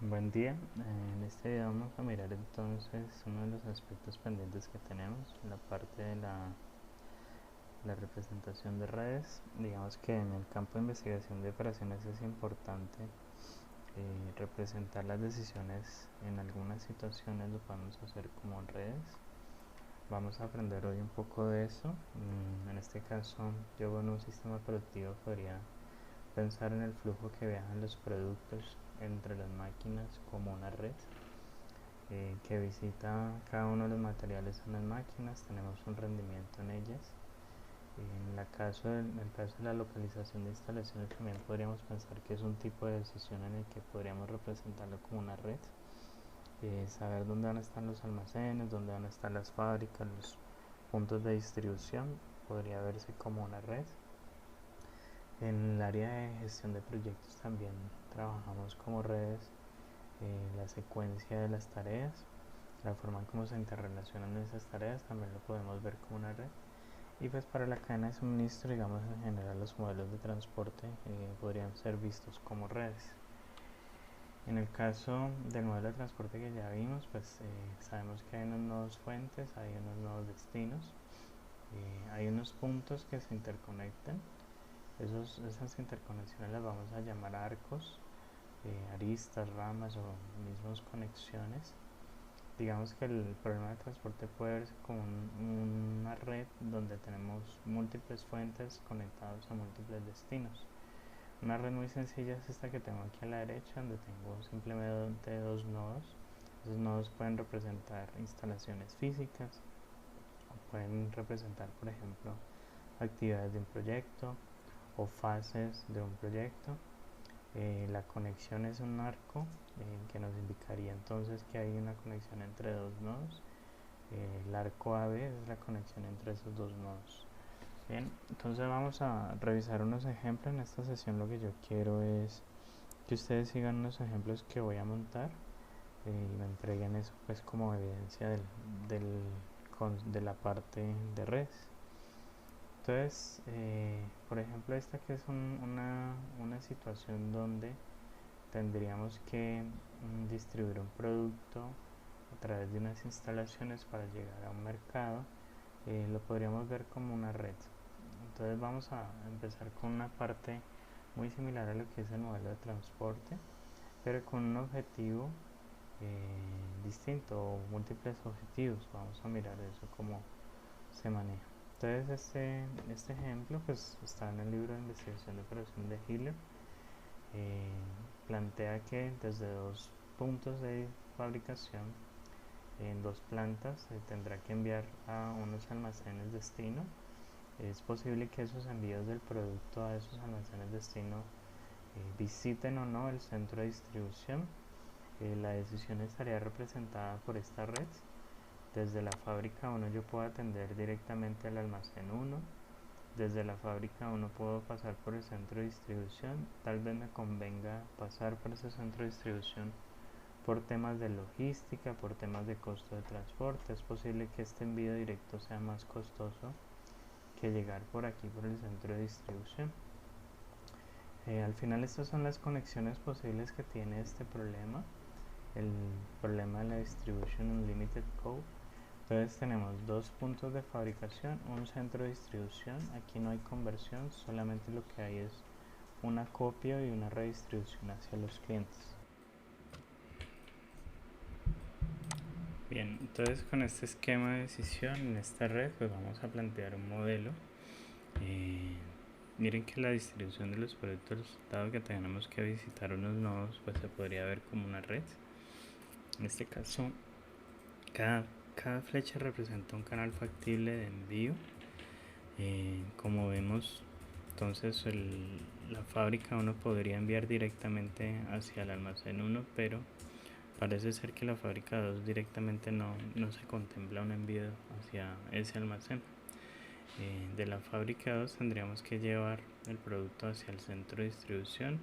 Buen día, en este video vamos a mirar entonces uno de los aspectos pendientes que tenemos, la parte de la representación de redes. Digamos que en el campo de investigación de operaciones es importante representar las decisiones. En algunas situaciones lo podemos hacer como redes. Vamos a aprender hoy un poco de eso. En este caso, yo en un sistema productivo podría pensar en el flujo que viajan los productos entre las máquinas como una red que visita cada uno de los materiales en las máquinas. Tenemos un rendimiento en ellas. En el caso de la localización de instalaciones también podríamos pensar que es un tipo de decisión en el que podríamos representarlo como una red. Saber dónde van a estar los almacenes, dónde van a estar las fábricas, los puntos de distribución, podría verse como una red. En el área de gestión de proyectos también trabajamos como redes, la secuencia de las tareas, la forma en cómo se interrelacionan esas tareas también lo podemos ver como una red. Y pues para la cadena de suministro, digamos en general los modelos de transporte podrían ser vistos como redes. En el caso del modelo de transporte que ya vimos, pues sabemos que hay unos nodos fuentes, hay unos nodos destinos, hay unos puntos que se interconectan. Esas interconexiones las vamos a llamar arcos, aristas, ramas o mismos conexiones. Digamos que el problema de transporte puede verse como una red donde tenemos múltiples fuentes conectados a múltiples destinos. Una red muy sencilla es esta que tengo aquí a la derecha, donde tengo simplemente dos nodos. Esos nodos pueden representar instalaciones físicas o pueden representar, por ejemplo, actividades de un proyecto o fases de un proyecto. La conexión es un arco que nos indicaría entonces que hay una conexión entre dos nodos. El arco AB es la conexión entre esos dos nodos. Bien, entonces vamos a revisar unos ejemplos. En esta sesión lo que yo quiero es que ustedes sigan unos ejemplos que voy a montar y me entreguen eso pues como evidencia del, de la parte de redes. Entonces, por ejemplo, esta que es una situación donde tendríamos que distribuir un producto a través de unas instalaciones para llegar a un mercado. Lo podríamos ver como una red. Entonces vamos a empezar con una parte muy similar a lo que es el modelo de transporte, pero con un objetivo distinto o múltiples objetivos. Vamos a mirar eso cómo se maneja. Entonces este ejemplo pues está en el libro de investigación de operación de Hiller. eh, Plantea que desde dos puntos de fabricación en dos plantas se tendrá que enviar a unos almacenes destino. Es posible que esos envíos del producto a esos almacenes destino visiten o no el centro de distribución. La decisión estaría representada por esta red. Desde la fábrica 1 yo puedo atender directamente al almacén 1. Desde la fábrica 1 puedo pasar por el centro de distribución. Tal vez me convenga pasar por ese centro de distribución por temas de logística, por temas de costo de transporte. Es posible que este envío directo sea más costoso que llegar por aquí por el centro de distribución. Al final estas son las conexiones posibles que tiene este problema, el problema de la Distribution Unlimited Code. Entonces tenemos dos puntos de fabricación, un centro de distribución. Aquí no hay conversión, solamente lo que hay es un acopio y una redistribución hacia los clientes. Bien, entonces con este esquema de decisión en esta red pues vamos a plantear un modelo. eh, Miren que la distribución de los productos, dado que tenemos que visitar unos nodos, pues se podría ver como una red. En este caso cada flecha representa un canal factible de envío. Como vemos, entonces la fábrica 1 podría enviar directamente hacia el almacén 1, pero parece ser que la fábrica 2 directamente no se contempla un envío hacia ese almacén. De la fábrica 2 tendríamos que llevar el producto hacia el centro de distribución.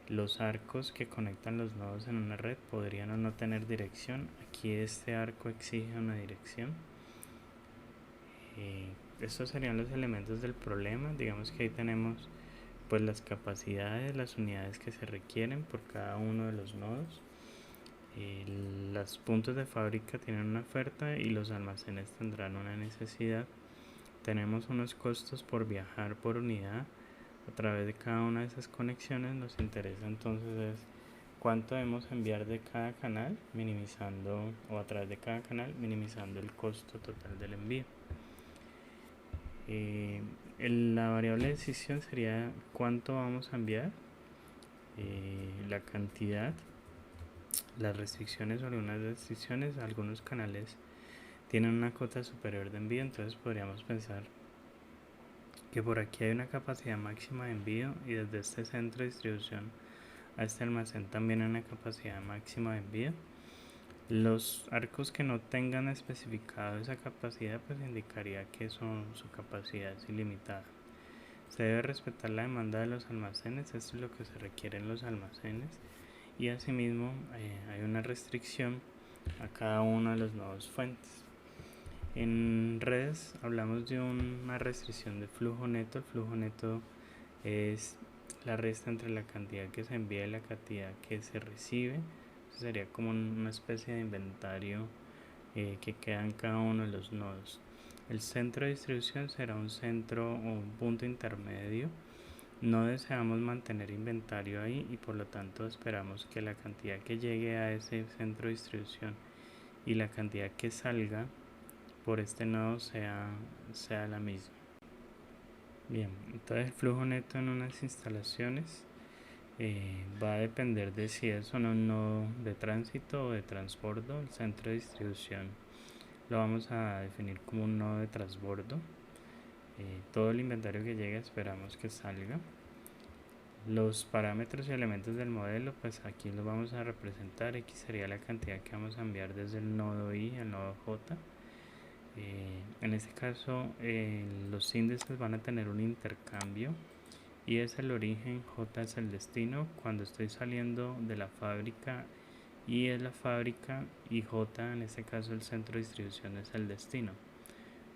Los arcos que conectan los nodos en una red podrían o no tener dirección. Aquí este arco exige una dirección. Estos serían los elementos del problema. Digamos que ahí tenemos pues las capacidades, las unidades que se requieren por cada uno de los nodos. Los puntos de fábrica tienen una oferta y los almacenes tendrán una necesidad. Tenemos unos costos por viajar por unidad a través de cada una de esas conexiones. Nos interesa entonces es cuánto debemos enviar de cada canal, minimizando, o a través de cada canal, minimizando el costo total del envío. La variable de decisión sería cuánto vamos a enviar, la cantidad, las restricciones o algunas restricciones. Algunos canales tienen una cota superior de envío, entonces podríamos pensar que por aquí hay una capacidad máxima de envío y desde este centro de distribución a este almacén también hay una capacidad máxima de envío. Los arcos que no tengan especificado esa capacidad pues indicaría que su capacidad es ilimitada. Se debe respetar la demanda de los almacenes, esto es lo que se requiere en los almacenes, y asimismo hay una restricción a cada uno de los nodos fuentes. En redes hablamos de una restricción de flujo neto. El flujo neto es la resta entre la cantidad que se envía y la cantidad que se recibe. Eso sería como una especie de inventario que queda en cada uno de los nodos. El centro de distribución será un centro o un punto intermedio. No deseamos mantener inventario ahí y por lo tanto esperamos que la cantidad que llegue a ese centro de distribución y la cantidad que salga por este nodo sea la misma. Bien, entonces el flujo neto en unas instalaciones va a depender de si es o no un nodo de tránsito o de transbordo. El centro de distribución lo vamos a definir como un nodo de transbordo. Todo el inventario que llegue esperamos que salga. Los parámetros y elementos del modelo, pues aquí los vamos a representar. X sería la cantidad que vamos a enviar desde el nodo I al nodo J. En este caso los índices van a tener un intercambio. I es el origen, J es el destino. Cuando estoy saliendo de la fábrica, I es la fábrica y J, en este caso el centro de distribución, es el destino.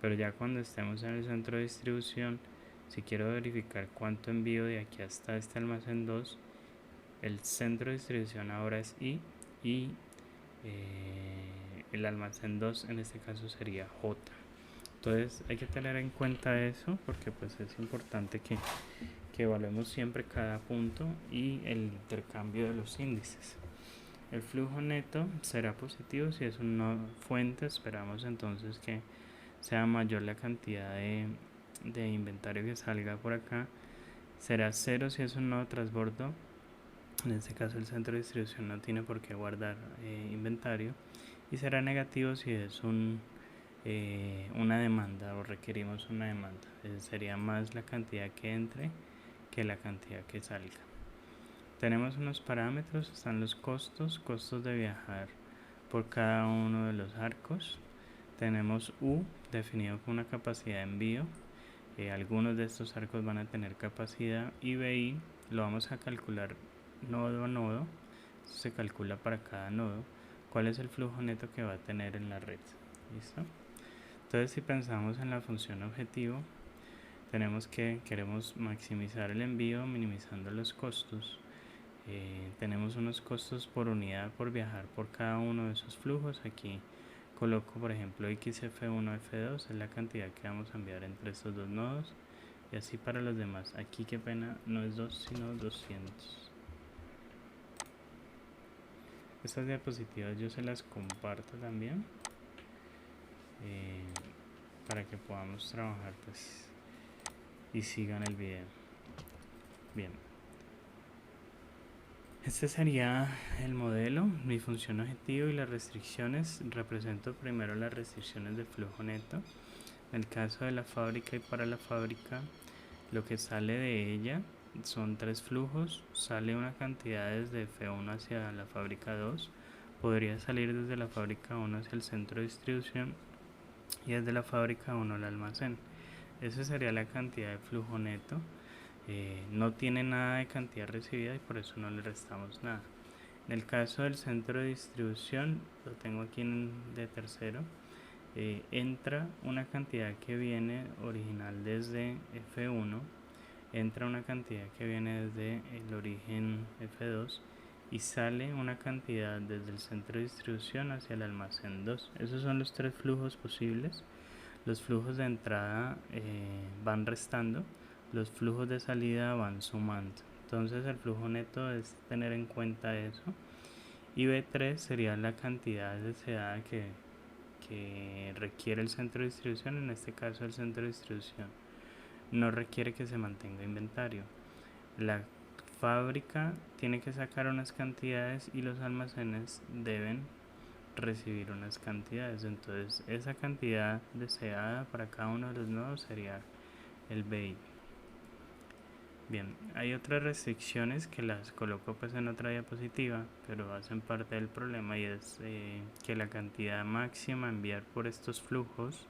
Pero ya cuando estemos en el centro de distribución, si quiero verificar cuánto envío de aquí hasta este almacén 2, el centro de distribución ahora es I y el almacén 2 en este caso sería J. Entonces hay que tener en cuenta eso porque pues es importante que evaluemos siempre cada punto y el intercambio de los índices. El flujo neto será positivo si es una fuente. Esperamos entonces que sea mayor la cantidad de inventario que salga por acá. Será 0 si es un nodo transbordo. En este caso el centro de distribución no tiene por qué guardar inventario. Y será negativo si es una demanda o requerimos una demanda. Sería más la cantidad que entre que la cantidad que salga. Tenemos unos parámetros, están los costos de viajar por cada uno de los arcos. Tenemos U definido con una capacidad de envío. Algunos de estos arcos van a tener capacidad, y BI lo vamos a calcular nodo a nodo. Esto se calcula para cada nodo cuál es el flujo neto que va a tener en la red. ¿Listo? Entonces si pensamos en la función objetivo, tenemos que queremos maximizar el envío minimizando los costos. Tenemos unos costos por unidad por viajar por cada uno de esos flujos. Aquí coloco por ejemplo XF1, F2 es la cantidad que vamos a enviar entre estos dos nodos, y así para los demás. Aquí qué pena, no es 2 sino 200. Estas diapositivas yo se las comparto también para que podamos trabajar pues y sigan el video. Bien, este sería el modelo, mi función objetivo y las restricciones. Represento primero las restricciones de flujo neto. En el caso de la fábrica y para la fábrica, lo que sale de ella son 3 flujos. Sale una cantidad desde F1 hacia la fábrica 2. Podría salir desde la fábrica 1 hacia el centro de distribución y desde la fábrica 1 al almacén. Esa sería la cantidad de flujo neto. No tiene nada de cantidad recibida y por eso no le restamos nada. En el caso del centro de distribución, lo tengo aquí de tercero, entra una cantidad que viene original desde F1, entra una cantidad que viene desde el origen F2 y sale una cantidad desde el centro de distribución hacia el almacén 2. Esos son los tres flujos posibles. Los flujos de entrada van restando, los flujos de salida van sumando. Entonces el flujo neto es tener en cuenta eso. Y B3 sería la cantidad deseada que requiere el centro de distribución. En este caso el centro de distribución no requiere que se mantenga inventario. La fábrica tiene que sacar unas cantidades y los almacenes deben recibir unas cantidades. Entonces esa cantidad deseada para cada uno de los nodos sería el BI. Bien, hay otras restricciones que las coloco pues en otra diapositiva, pero hacen parte del problema, y es que la cantidad máxima a enviar por estos flujos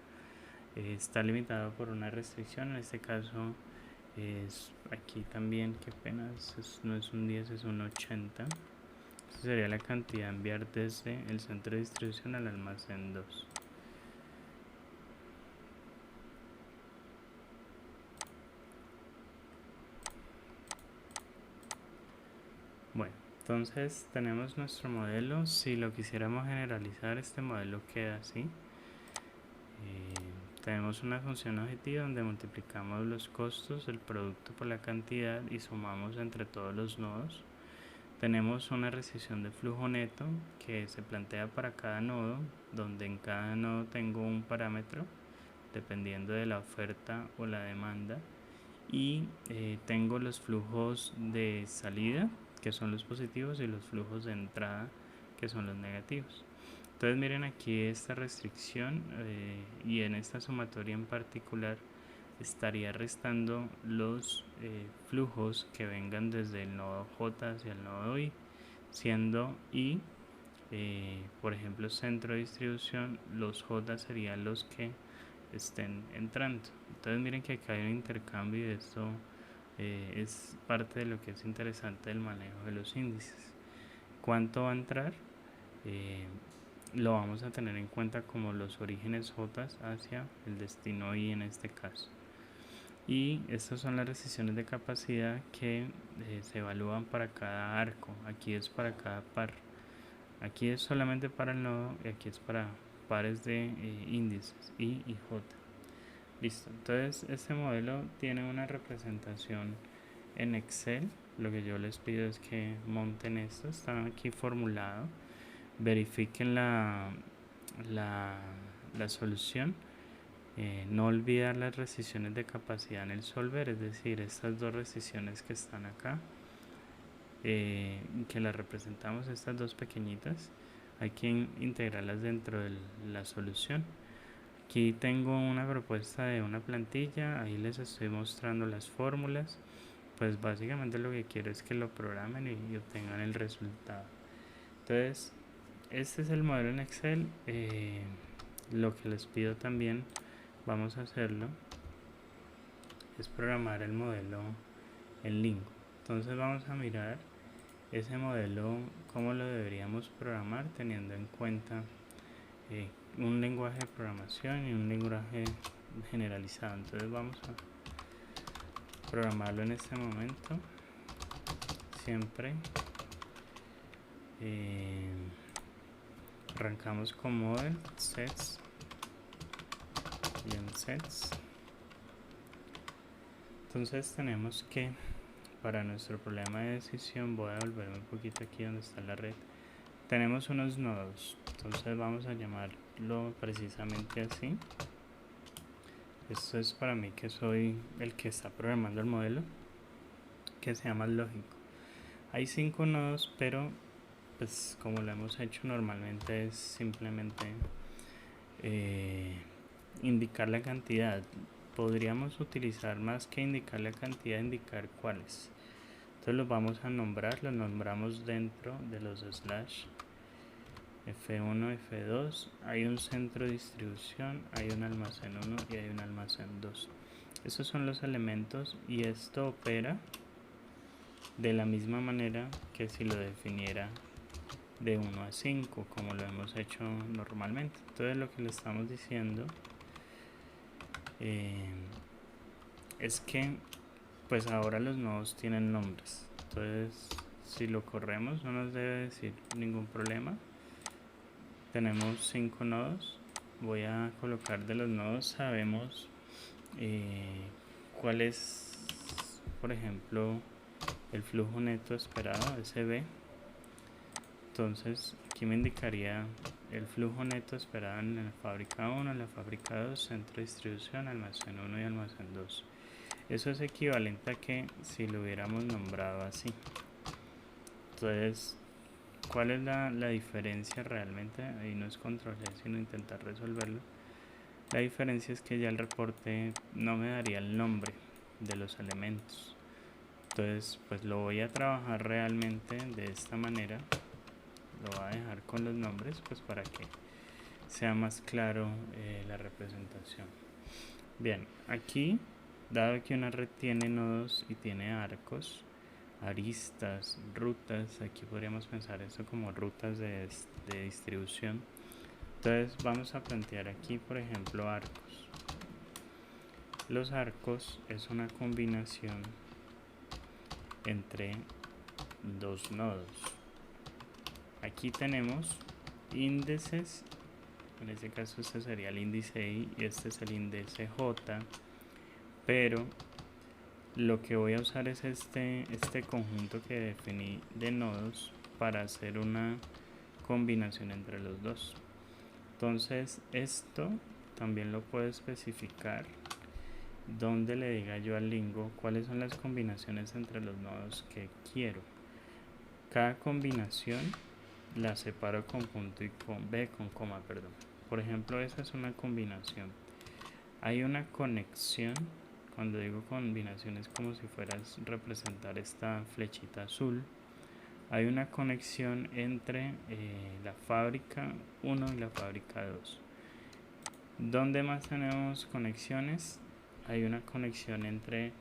está limitada por una restricción. En este caso es aquí también, que apenas no es un 10, es un 80. Esta sería la cantidad a enviar desde el centro de distribución al almacén 2. Bueno, entonces tenemos nuestro modelo. Si lo quisiéramos generalizar, este modelo queda así. Tenemos una función objetiva donde multiplicamos los costos del producto por la cantidad y sumamos entre todos los nodos. Tenemos una restricción de flujo neto que se plantea para cada nodo, donde en cada nodo tengo un parámetro dependiendo de la oferta o la demanda, y tengo los flujos de salida, que son los positivos, y los flujos de entrada, que son los negativos. Entonces miren aquí esta restricción, y en esta sumatoria en particular estaría restando los flujos que vengan desde el nodo J hacia el nodo I, siendo I, por ejemplo, centro de distribución, los J serían los que estén entrando. Entonces miren que acá hay un intercambio, y esto es parte de lo que es interesante del manejo de los índices. ¿Cuánto va a entrar? Lo vamos a tener en cuenta como los orígenes J hacia el destino I en este caso. Y estas son las restricciones de capacidad que se evalúan para cada arco. Aquí es para cada par. Aquí es solamente para el nodo, y aquí es para pares de índices I y J. Listo. Entonces este modelo tiene una representación en Excel. Lo que yo les pido es que monten esto. Está aquí formulado. Verifiquen la solución. No olvidar las restricciones de capacidad en el solver, es decir, estas dos restricciones que están acá, que las representamos, estas dos pequeñitas, hay que integrarlas dentro de la solución. Aquí tengo una propuesta de una plantilla, ahí les estoy mostrando las fórmulas. Pues básicamente lo que quiero es que lo programen y obtengan el resultado. Entonces este es el modelo en Excel. Lo que les pido también, vamos a hacerlo, es programar el modelo en Lingo. Entonces vamos a mirar ese modelo, cómo lo deberíamos programar, teniendo en cuenta un lenguaje de programación y un lenguaje generalizado. Entonces vamos a programarlo en este momento. Siempre arrancamos con model, sets y en sets. Entonces tenemos que, para nuestro problema de decisión, voy a volverme un poquito aquí donde está la red. Tenemos unos nodos, entonces vamos a llamarlo precisamente así. Esto es para mí, que soy el que está programando el modelo, que sea más lógico. Hay 5 nodos, pero pues como lo hemos hecho normalmente es simplemente indicar la cantidad. Podríamos utilizar, más que indicar la cantidad, indicar cuáles. Entonces los vamos a nombrar, los nombramos dentro de los slash F1, F2. Hay un centro de distribución, hay un almacén 1 y hay un almacén 2. Estos son los elementos, y esto opera de la misma manera que si lo definiera de 1 a 5, como lo hemos hecho normalmente. Entonces lo que le estamos diciendo es que pues ahora los nodos tienen nombres. Entonces si lo corremos no nos debe decir ningún problema. Tenemos 5 nodos. Voy a colocar de los nodos, sabemos cuál es, por ejemplo, el flujo neto esperado, SB. Entonces aquí me indicaría el flujo neto esperado en la fábrica 1, en la fábrica 2, centro de distribución, almacén 1 y almacén 2. Eso es equivalente a que si lo hubiéramos nombrado así. Entonces, ¿cuál es la diferencia realmente? Ahí no es control C, sino intentar resolverlo. La diferencia es que ya el reporte no me daría el nombre de los elementos. Entonces, pues lo voy a trabajar realmente de esta manera. Lo voy a dejar con los nombres, pues para que sea más claro la representación. Bien, aquí, dado que una red tiene nodos y tiene arcos, aristas, rutas, aquí podríamos pensar eso como rutas de distribución. Entonces vamos a plantear aquí, por ejemplo, arcos. Los arcos es una combinación entre dos nodos. Aquí tenemos índices, en este caso este sería el índice I y este es el índice J, pero lo que voy a usar es este conjunto que definí de nodos para hacer una combinación entre los dos. Entonces esto también lo puedo especificar donde le diga yo al Lingo cuáles son las combinaciones entre los nodos que quiero. Cada combinación la separo con punto y con coma, perdón. Por ejemplo, esa es una combinación. Hay una conexión, cuando digo combinación es como si fueras representar esta flechita azul. Hay una conexión entre la fábrica 1 y la fábrica 2. ¿Dónde más tenemos conexiones? Hay una conexión entre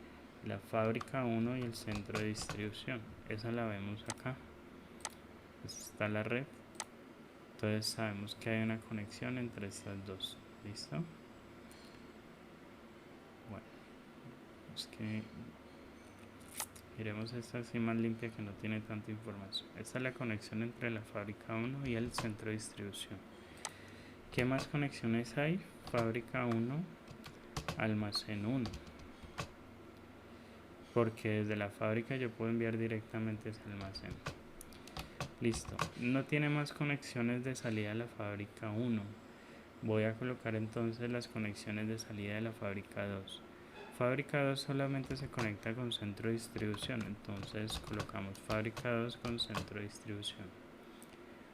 la fábrica 1 y el centro de distribución. Esa la vemos acá. Está la red. Entonces sabemos que hay una conexión entre estas dos. ¿Listo? Bueno, es que miremos esta así más limpia que no tiene tanta información. Esta es la conexión entre la fábrica 1 y el centro de distribución. ¿Qué más conexiones hay? Fábrica 1, almacén 1. Porque desde la fábrica yo puedo enviar directamente a ese almacén. Listo. No tiene más conexiones de salida de la fábrica 1. Voy a colocar entonces las conexiones de salida de la fábrica 2. Fábrica 2 solamente se conecta con centro de distribución, entonces colocamos fábrica 2 con centro de distribución.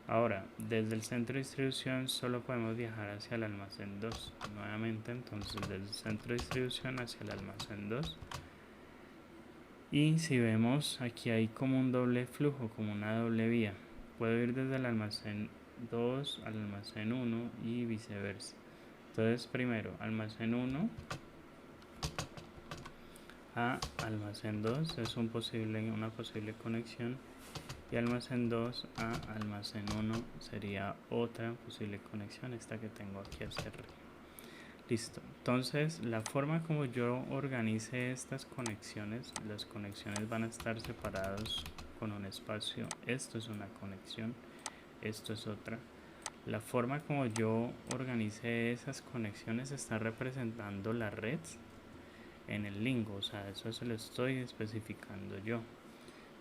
Ahora, desde el centro de distribución solo podemos viajar hacia el almacén 2. Nuevamente, entonces desde el centro de distribución hacia el almacén 2. Y si vemos, aquí hay como un doble flujo, como una doble vía. Puedo ir desde el almacén 2 al almacén 1 y viceversa. Entonces, primero, almacén 1 a almacén 2 es una posible conexión, y almacén 2 a almacén 1 sería otra posible conexión, esta que tengo aquí hacia arriba. Listo. Entonces, la forma como yo organice estas conexiones, las conexiones van a estar separados con un espacio. Esto es una conexión, esto es otra. La forma como yo organice esas conexiones está representando la red en el Lingo, o sea, eso se lo estoy especificando yo.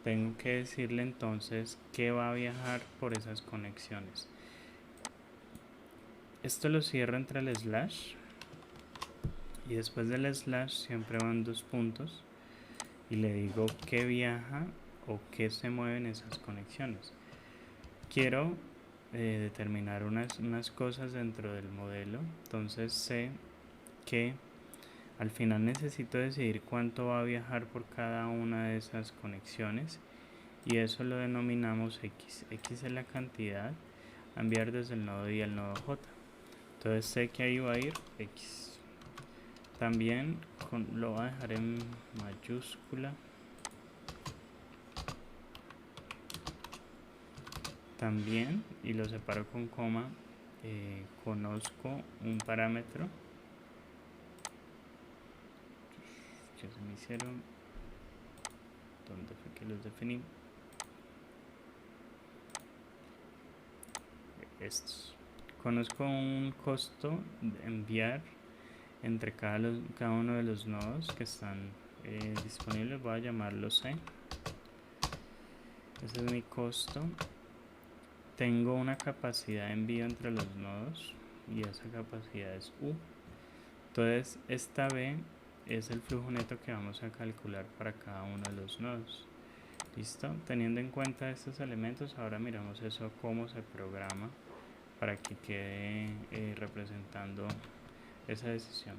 Tengo que decirle entonces qué va a viajar por esas conexiones. Esto lo cierro entre el slash y después del slash siempre van dos puntos y le digo qué viaja o qué se mueve en esas conexiones. Quiero determinar unas cosas dentro del modelo, entonces sé que al final necesito decidir cuánto va a viajar por cada una de esas conexiones y eso lo denominamos X. X es la cantidad a enviar desde el nodo Y al nodo J. Entonces sé que ahí va a ir X. También lo voy a dejar en mayúscula. También, y lo separo con coma, conozco un parámetro que se me hicieron. ¿Dónde fue que los definí? estos. Conozco un costo de enviar entre cada uno de los nodos que están disponibles. Voy a llamarlo C. Ese es mi costo. Tengo una capacidad de envío entre los nodos y esa capacidad es U. Entonces esta B es el flujo neto que vamos a calcular para cada uno de los nodos. Listo, teniendo en cuenta estos elementos, ahora miramos eso cómo se programa para que quede representando esa decisión.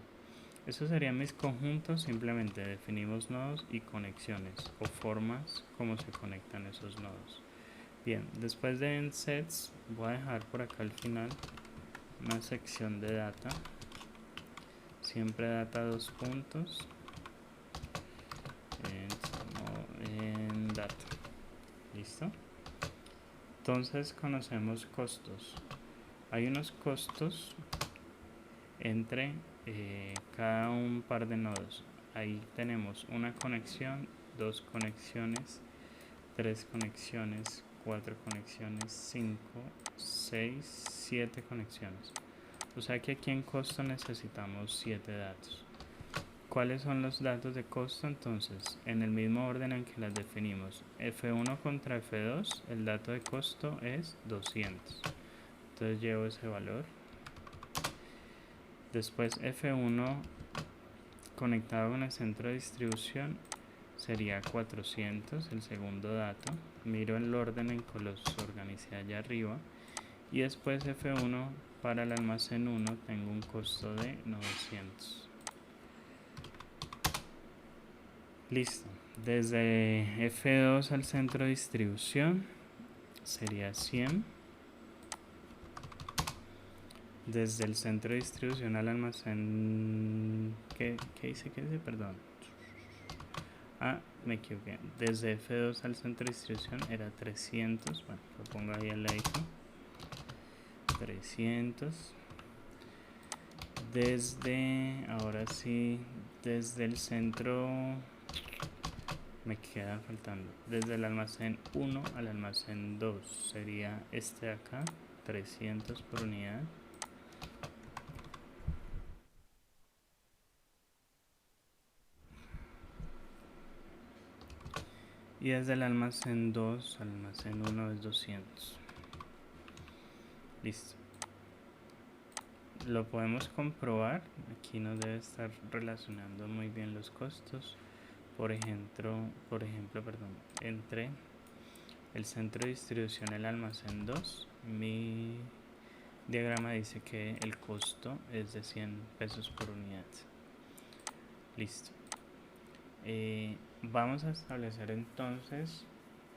Esos serían mis conjuntos. Simplemente definimos nodos y conexiones o formas como se conectan esos nodos. Bien, después de end sets voy a dejar por acá al final una sección de data, siempre data dos puntos en data. Listo. Entonces conocemos costos. Hay unos costos entre cada un par de nodos. Ahí tenemos una conexión, dos conexiones, tres conexiones, cuatro conexiones, 5, 6, 7 conexiones. O sea que aquí en costo necesitamos 7 datos. ¿Cuáles son los datos de costo? Entonces, en el mismo orden en que las definimos, F1 contra F2, el dato de costo es 200. Entonces llevo ese valor. Después F1 conectado con el centro de distribución sería 400, el segundo dato. Miro el orden en que los organicé allá arriba. Y después F1 para el almacén 1 tengo un costo de 900. Listo. Desde F2 al centro de distribución sería 100. Desde el centro de distribución al almacén... ¿Qué dice? Perdón. Me equivoqué. Desde F2 al centro de distribución era 300. Bueno, lo pongo ahí al lado. 300. Ahora sí, desde el centro me queda faltando. Desde el almacén 1 al almacén 2 sería este de acá, 300 por unidad. Y desde el almacén 2 al almacén 1 es 200. Listo. Lo podemos comprobar. Aquí nos debe estar relacionando muy bien los costos. Por ejemplo, entre el centro de distribución y el almacén 2, mi diagrama dice que el costo es de 100 pesos por unidad. Listo. Vamos a establecer entonces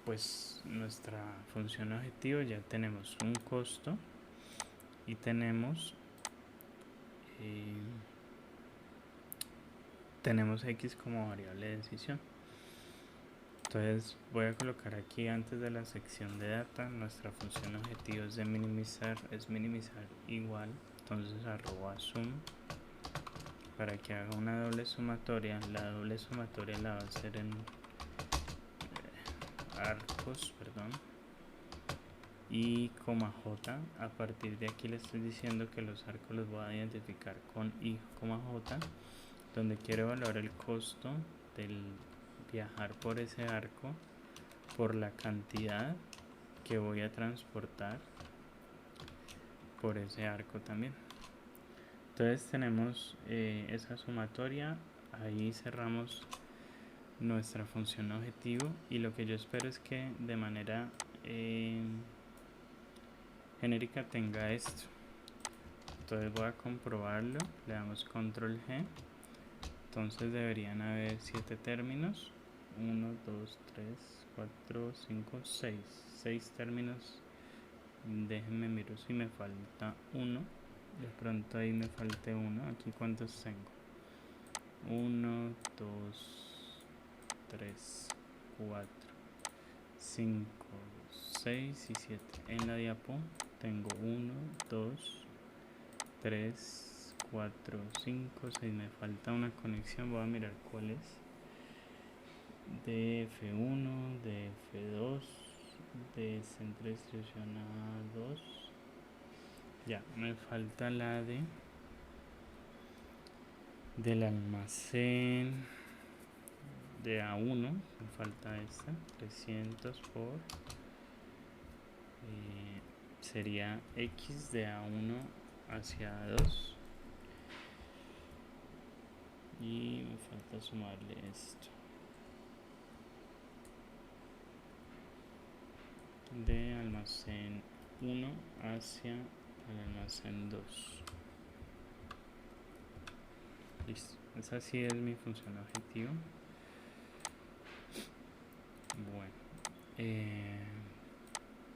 pues nuestra función objetivo. Ya tenemos un costo y tenemos x como variable de decisión. Entonces voy a colocar aquí antes de la sección de data nuestra función objetivo es de minimizar, igual, entonces arroba sum para que haga una doble sumatoria. La doble sumatoria la va a hacer en arcos, y coma j. A partir de aquí le estoy diciendo que los arcos los voy a identificar con i, j, donde quiero evaluar el costo del viajar por ese arco por la cantidad que voy a transportar por ese arco también. Entonces tenemos esa sumatoria. Ahí cerramos nuestra función objetivo y lo que yo espero es que de manera genérica tenga esto. Entonces voy a comprobarlo, le damos control G. Entonces deberían haber 7 términos, 1, 2, 3, 4, 5, 6 6 términos. Déjenme miro si me falta uno. De pronto ahí me falte uno. Aquí cuántos tengo: 1, 2, 3, 4, 5, 6 y 7. En la diapo tengo 1, 2, 3, 4, 5, 6. Me falta una conexión. Voy a mirar cuál es. De F1, de F2, de centro de distribución A2 Ya, me falta la del almacén de A1, me falta esta, 300 por, sería X de A1 hacia A2, y me falta sumarle esto, de almacén 1 hacia el almacén 2. Listo, esa sí es mi función objetivo. Bueno,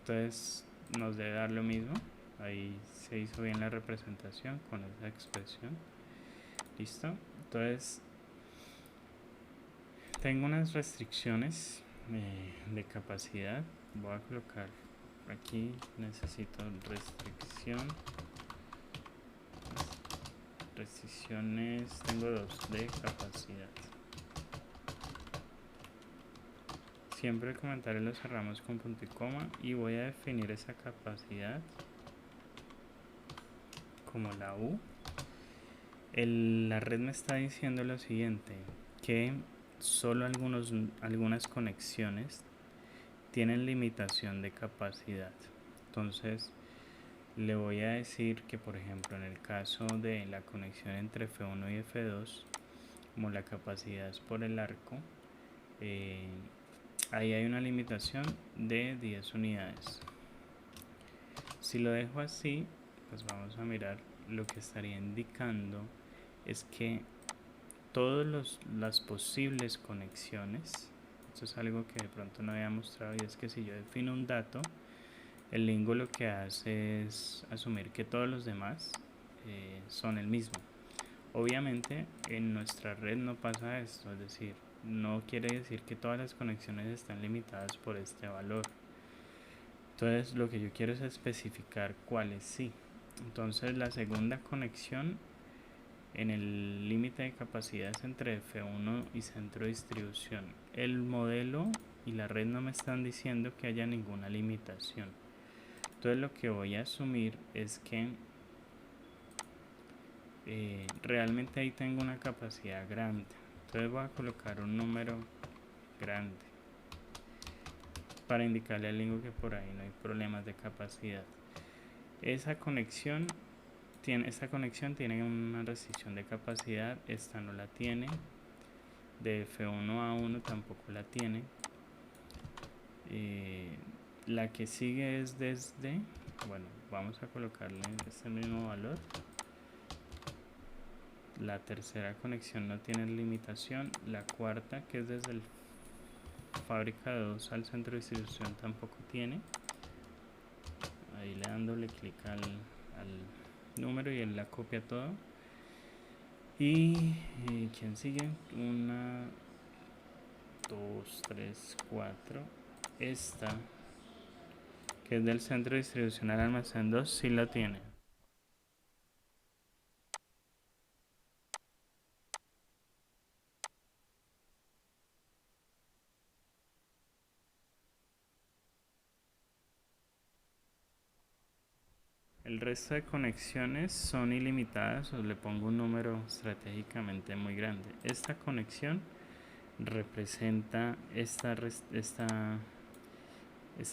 entonces nos debe dar lo mismo. Ahí se hizo bien la representación con esa expresión. Listo. Entonces tengo unas restricciones de capacidad. Voy a colocar aquí, necesito restricciones, tengo dos de capacidad. Siempre el comentario lo cerramos con punto y coma, y voy a definir esa capacidad como la U. La red me está diciendo lo siguiente, que solo algunas conexiones tienen limitación de capacidad. Entonces le voy a decir que, por ejemplo, en el caso de la conexión entre F1 y F2, como la capacidad es por el arco, ahí hay una limitación de 10 unidades. Si lo dejo así, pues vamos a mirar, lo que estaría indicando es que todas las posibles conexiones, esto es algo que de pronto no había mostrado, y es que si yo defino un dato, el Lingo lo que hace es asumir que todos los demás son el mismo. Obviamente en nuestra red no pasa esto, es decir, no quiere decir que todas las conexiones están limitadas por este valor. Entonces lo que yo quiero es especificar cuáles sí. Entonces la segunda conexión en el límite de capacidades entre F1 y centro de distribución, el modelo y la red no me están diciendo que haya ninguna limitación. Entonces lo que voy a asumir es que realmente ahí tengo una capacidad grande. Entonces voy a colocar un número grande para indicarle al Lingo que por ahí no hay problemas de capacidad. Esta conexión tiene una restricción de capacidad, esta no la tiene, de F1 a 1 tampoco la tiene. La que sigue es desde, bueno, vamos a colocarle este mismo valor. La tercera conexión no tiene limitación. La cuarta, que es desde el fábrica 2 al centro de distribución, tampoco tiene. Ahí le dan doble clic al número y él la copia todo. Y ¿quién sigue? 1, 2, 3, 4. Esta, que es del centro de distribución al almacén 2, sí la tiene. El resto de conexiones son ilimitadas, o le pongo un número estratégicamente muy grande. Esta conexión representa esta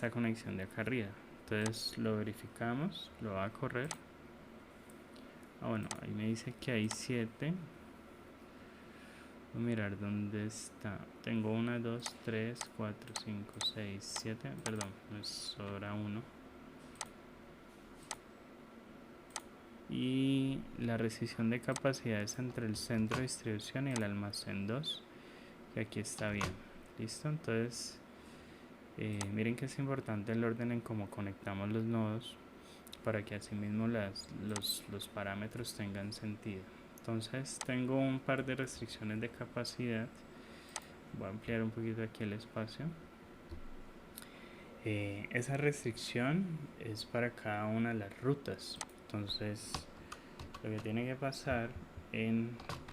conexión de acá arriba. Entonces lo verificamos, lo va a correr. Bueno, ahí me dice que hay 7. Voy a mirar dónde está. Tengo 1, 2, 3, 4, 5, 6, 7. Perdón, me sobra 1. Y la restricción de capacidades entre el centro de distribución y el almacén 2, que aquí está bien. Listo, entonces miren que es importante el orden en cómo conectamos los nodos, para que asimismo los parámetros tengan sentido. Entonces tengo un par de restricciones de capacidad. Voy a ampliar un poquito aquí el espacio. Esa restricción es para cada una de las rutas. Entonces lo que tiene que pasar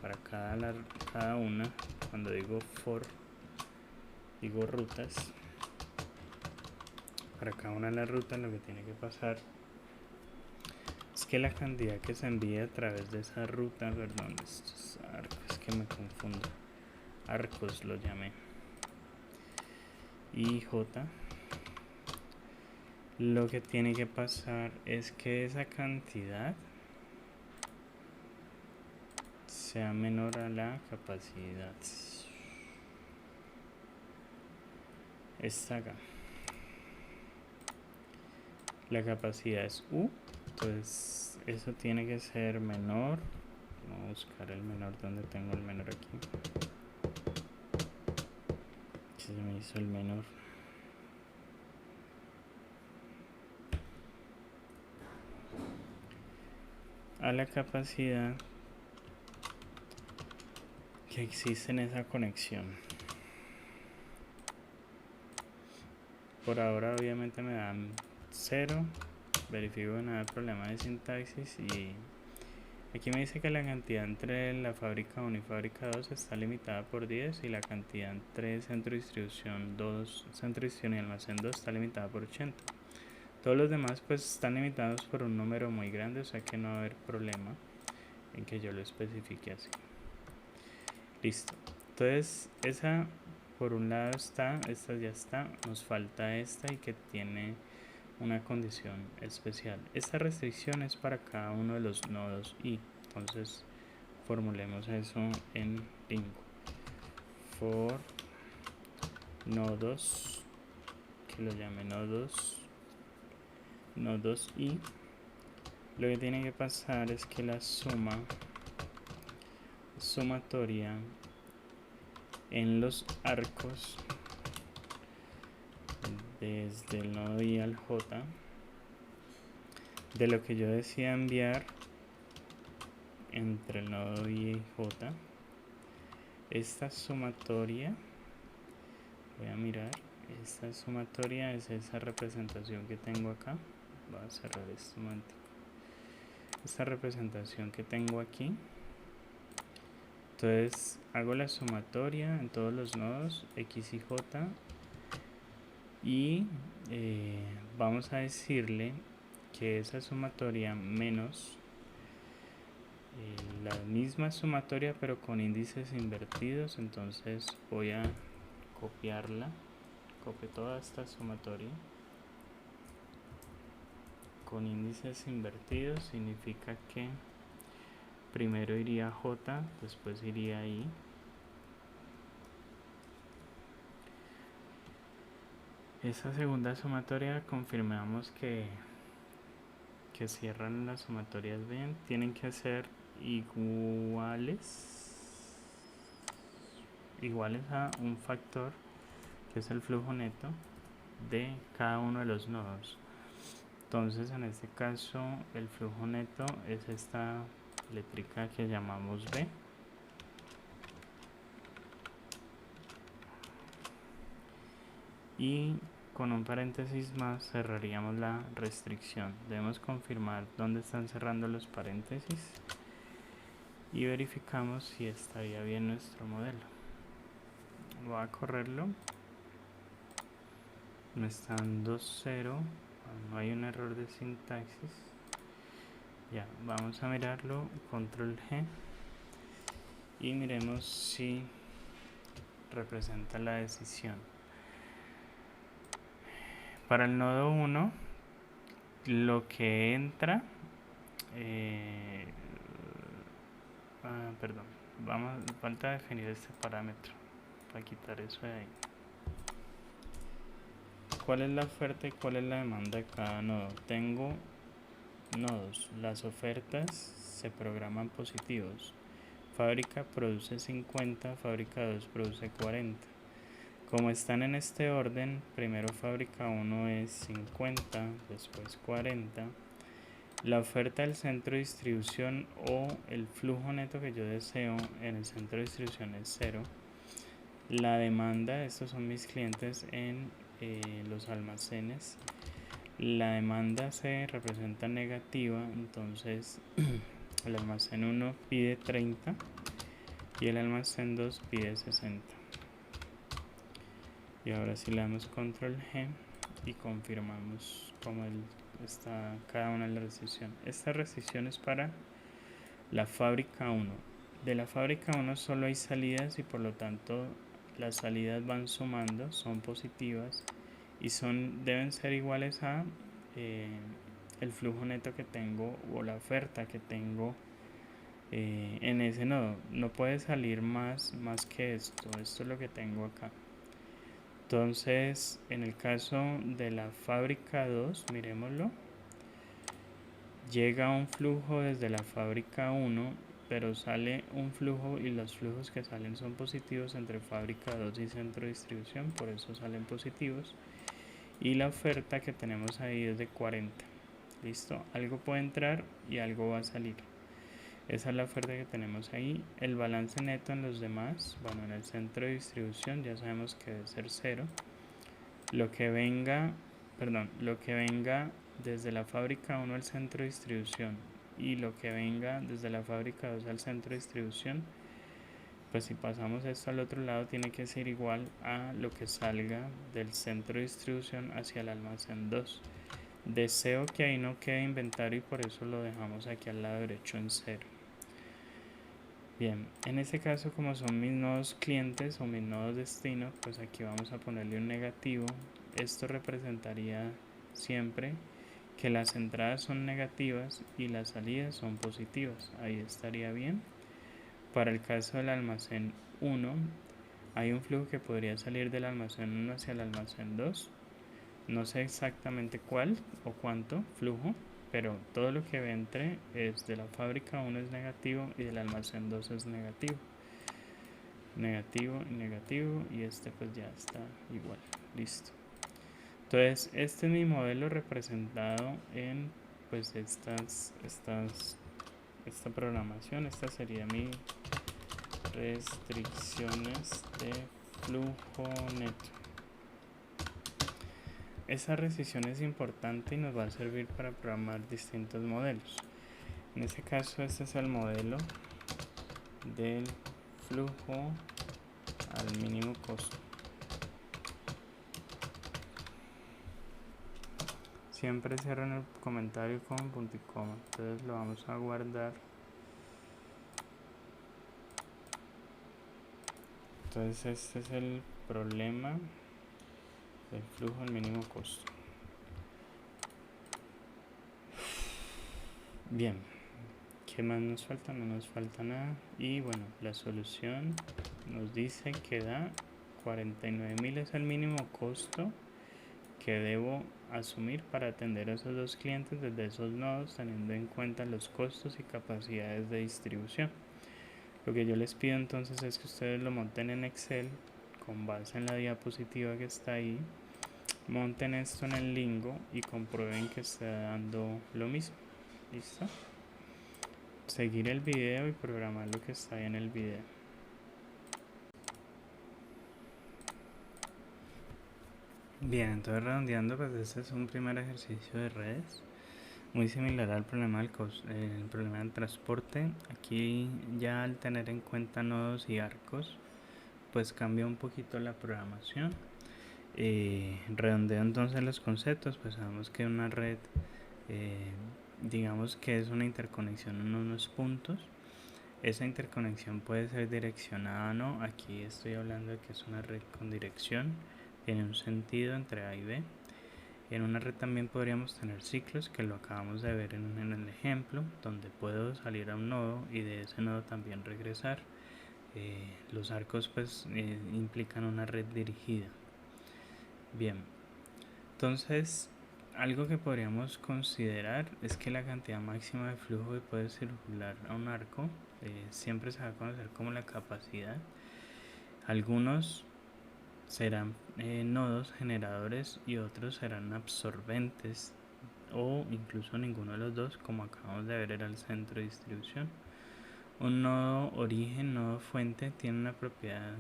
para cada una, cuando digo for, digo rutas, para cada una de las rutas lo que tiene que pasar que la cantidad que se envía a través de esa ruta, perdón, estos arcos, es que me confundo, arcos lo llamé, y J, lo que tiene que pasar es que esa cantidad sea menor a la capacidad. Esta acá. La capacidad es U, entonces eso tiene que ser menor. Vamos a buscar el menor, donde tengo el menor aquí. Se me hizo el menor. A la capacidad que existe en esa conexión. Por ahora obviamente me dan 0, verifico que no hay problema de sintaxis y aquí me dice que la cantidad entre la fábrica 1 y fábrica 2 está limitada por 10 y la cantidad entre centro de distribución 2, centro de distribución y almacén 2 está limitada por 80. Todos los demás pues están limitados por un número muy grande, o sea que no va a haber problema en que yo lo especifique así. Listo. Entonces esa por un lado está, esta ya está, nos falta esta y que tiene una condición especial. Esta restricción es para cada uno de los nodos y entonces formulemos eso en Lingo. For nodos, que lo llame nodos y lo que tiene que pasar es que la sumatoria en los arcos desde el nodo I al J de lo que yo decía enviar entre el nodo I y J, esta sumatoria, voy a mirar, esta sumatoria es esa representación que tengo acá. Voy a cerrar esto un momento. Esta representación que tengo aquí, entonces hago la sumatoria en todos los nodos X y J y vamos a decirle que esa sumatoria menos la misma sumatoria pero con índices invertidos, entonces voy a copiarla, copio toda esta sumatoria con índices invertidos, significa que primero iría J, después iría I. Esa segunda sumatoria confirmamos que cierran las sumatorias bien, tienen que ser iguales a un factor que es el flujo neto de cada uno de los nodos. Entonces en este caso el flujo neto es esta letrica que llamamos B y con un paréntesis más cerraríamos la restricción. Debemos confirmar dónde están cerrando los paréntesis y verificamos si estaría bien nuestro modelo. Voy a correrlo, me está dando 0, no hay un error de sintaxis. Ya, vamos a mirarlo, control G y miremos si representa la decisión. Para el nodo 1 lo que entra falta definir este parámetro para quitar eso de ahí. ¿Cuál es la oferta y cuál es la demanda de cada nodo? Tengo nodos, las ofertas se programan positivos. Fábrica produce 50, fábrica 2 produce 40. Como están en este orden, primero fábrica 1 es 50, después 40. La oferta del centro de distribución o el flujo neto que yo deseo en el centro de distribución es 0. La demanda, estos son mis clientes en los almacenes. La demanda se representa negativa, entonces el almacén 1 pide 30 y el almacén 2 pide 60. Y ahora sí le damos control G y confirmamos como está cada una de las restricciones. Esta restricción es para la fábrica 1. De la fábrica 1 solo hay salidas y por lo tanto las salidas van sumando, son positivas y deben ser iguales a el flujo neto que tengo o la oferta que tengo en ese nodo. No puede salir más que esto. Esto es lo que tengo acá. Entonces, en el caso de la fábrica 2, miremoslo, llega un flujo desde la fábrica 1, pero sale un flujo y los flujos que salen son positivos entre fábrica 2 y centro de distribución, por eso salen positivos. Y la oferta que tenemos ahí es de 40. Listo, algo puede entrar y algo va a salir. Esa es la oferta que tenemos ahí. El balance neto en los demás, bueno, en el centro de distribución ya sabemos que debe ser 0. Lo que venga desde la fábrica 1 al centro de distribución y lo que venga desde la fábrica 2 al centro de distribución, pues si pasamos esto al otro lado tiene que ser igual a lo que salga del centro de distribución hacia el almacén 2. Deseo que ahí no quede inventario y por eso lo dejamos aquí al lado derecho en 0. Bien, en este caso como son mis nodos clientes o mis nodos destino, pues aquí vamos a ponerle un negativo. Esto representaría siempre que las entradas son negativas y las salidas son positivas. Ahí estaría bien. Para el caso del almacén 1, hay un flujo que podría salir del almacén 1 hacia el almacén 2. No sé exactamente cuál o cuánto flujo, pero todo lo que entre es de la fábrica 1 es negativo y del almacén 2 es negativo. Negativo y negativo, y este pues ya está igual. Listo. Entonces este es mi modelo representado en pues esta programación. Esta sería mi restricciones de flujo neto. Esa restricción es importante y nos va a servir para programar distintos modelos. En este caso este es el modelo del flujo al mínimo costo. Siempre cierro en el comentario con punto y coma, entonces lo vamos a guardar. Entonces este es el problema del flujo al mínimo costo. Bien, ¿qué más nos falta? No nos falta nada. Y bueno, la solución nos dice que da 49.000 es el mínimo costo que debo asumir para atender a esos dos clientes desde esos nodos, teniendo en cuenta los costos y capacidades de distribución. Lo que yo les pido entonces es que ustedes lo monten en Excel con base en la diapositiva que está ahí, monten esto en el Lingo y comprueben que está dando lo mismo. ¿Listo? Seguir el video y programar lo que está ahí en el video. Bien, entonces redondeando, pues este es un primer ejercicio de redes muy similar al problema del transporte. Aquí ya al tener en cuenta nodos y arcos, pues cambia un poquito la programación. Redondeo entonces los conceptos, pues sabemos que una red digamos que es una interconexión en unos puntos. Esa interconexión puede ser direccionada o no. Aquí estoy hablando de que es una red con dirección, tiene un sentido entre A y B. En una red también podríamos tener ciclos, que lo acabamos de ver en el ejemplo, donde puedo salir a un nodo y de ese nodo también regresar. Los arcos pues implican una red dirigida. Bien, entonces algo que podríamos considerar es que la cantidad máxima de flujo que puede circular a un arco siempre se va a conocer como la capacidad. Algunos serán nodos generadores y otros serán absorbentes, o incluso ninguno de los dos, como acabamos de ver era el centro de distribución. Un nodo origen, nodo fuente, tiene una propiedad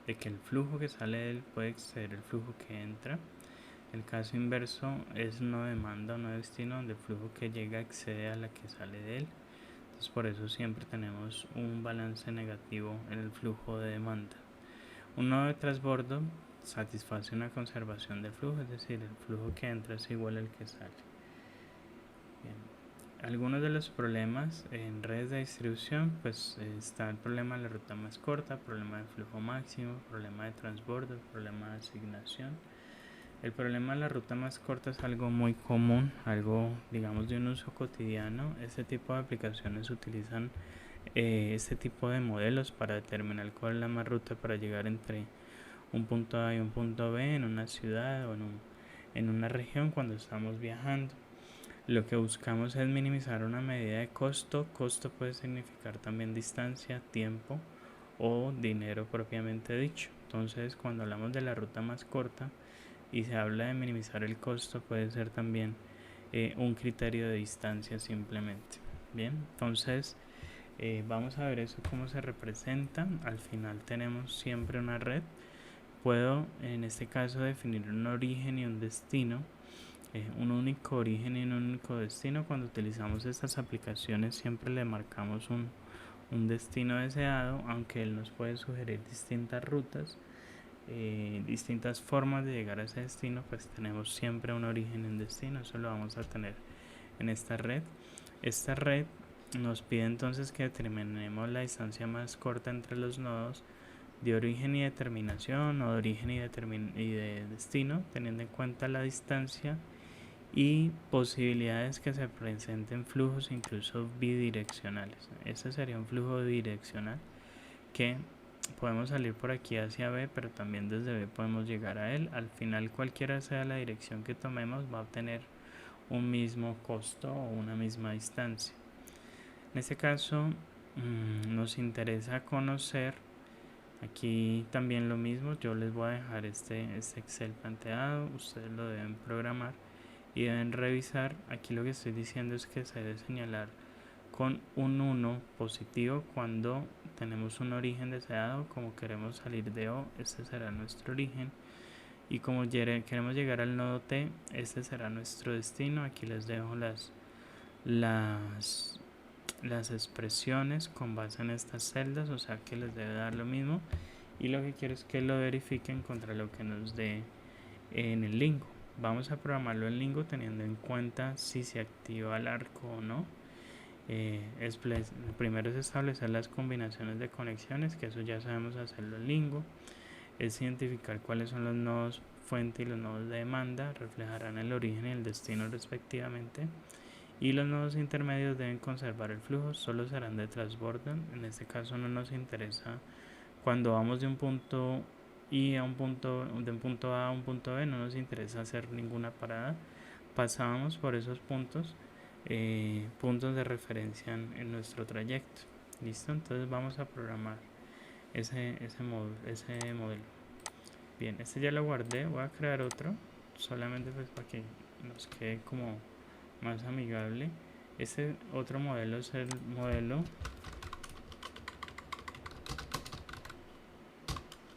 de que el flujo que sale de él puede exceder el flujo que entra. El caso inverso es no demanda o no destino, donde el flujo que llega excede a la que sale de él. Entonces por eso siempre tenemos un balance negativo en el flujo de demanda. Un nodo de transbordo satisface una conservación de flujo, es decir, el flujo que entra es igual al que sale. Bien. Algunos de los problemas en redes de distribución, pues está el problema de la ruta más corta, problema de flujo máximo, problema de transbordo, problema de asignación. El problema de la ruta más corta es algo muy común, algo digamos de un uso cotidiano. Este tipo de aplicaciones utilizan este tipo de modelos para determinar cuál es la más ruta para llegar entre un punto A y un punto B en una ciudad o en una región cuando estamos viajando. Lo que buscamos es minimizar una medida de costo. Costo puede significar también distancia, tiempo o dinero propiamente dicho. Entonces, cuando hablamos de la ruta más corta y se habla de minimizar el costo, puede ser también un criterio de distancia simplemente. Bien, entonces vamos a ver eso cómo se representa. Al final tenemos siempre una red. Puedo en este caso definir un origen y un destino, un único origen y un único destino. Cuando utilizamos estas aplicaciones siempre le marcamos un destino deseado, aunque él nos puede sugerir distintas rutas, distintas formas de llegar a ese destino, pues tenemos siempre un origen y un destino. Eso lo vamos a tener en esta red. Esta red nos pide entonces que determinemos la distancia más corta entre los nodos de origen y determinación, o de origen y de destino, teniendo en cuenta la distancia y posibilidades que se presenten flujos incluso bidireccionales. Este sería un flujo bidireccional que podemos salir por aquí hacia B, pero también desde B podemos llegar a él. Al final, cualquiera sea la dirección que tomemos, va a obtener un mismo costo o una misma distancia. En este caso nos interesa conocer, aquí también lo mismo, yo les voy a dejar este Excel planteado, ustedes lo deben programar y deben revisar. Aquí lo que estoy diciendo es que se debe señalar con un 1 positivo cuando tenemos un origen deseado. Como queremos salir de O, este será nuestro origen, y como queremos llegar al nodo T, este será nuestro destino. Aquí les dejo las expresiones con base en estas celdas, o sea que les debe dar lo mismo, y lo que quiero es que lo verifiquen contra lo que nos dé en el Lingo. Vamos a programarlo en Lingo teniendo en cuenta si se activa el arco o no. Primero es establecer las combinaciones de conexiones, que eso ya sabemos hacerlo en Lingo. Es identificar cuáles son los nodos fuente y los nodos de demanda, reflejarán el origen y el destino respectivamente, y los nodos intermedios deben conservar el flujo, solo serán de transbordo. En este caso no nos interesa cuando vamos de un punto I a un punto, de un punto A a un punto B, no nos interesa hacer ninguna parada, pasábamos por esos puntos, puntos de referencia en nuestro trayecto. Listo, entonces vamos a programar ese modelo. Bien, este ya lo guardé, voy a crear otro solamente pues para que nos quede como más amigable. Este otro modelo es el modelo,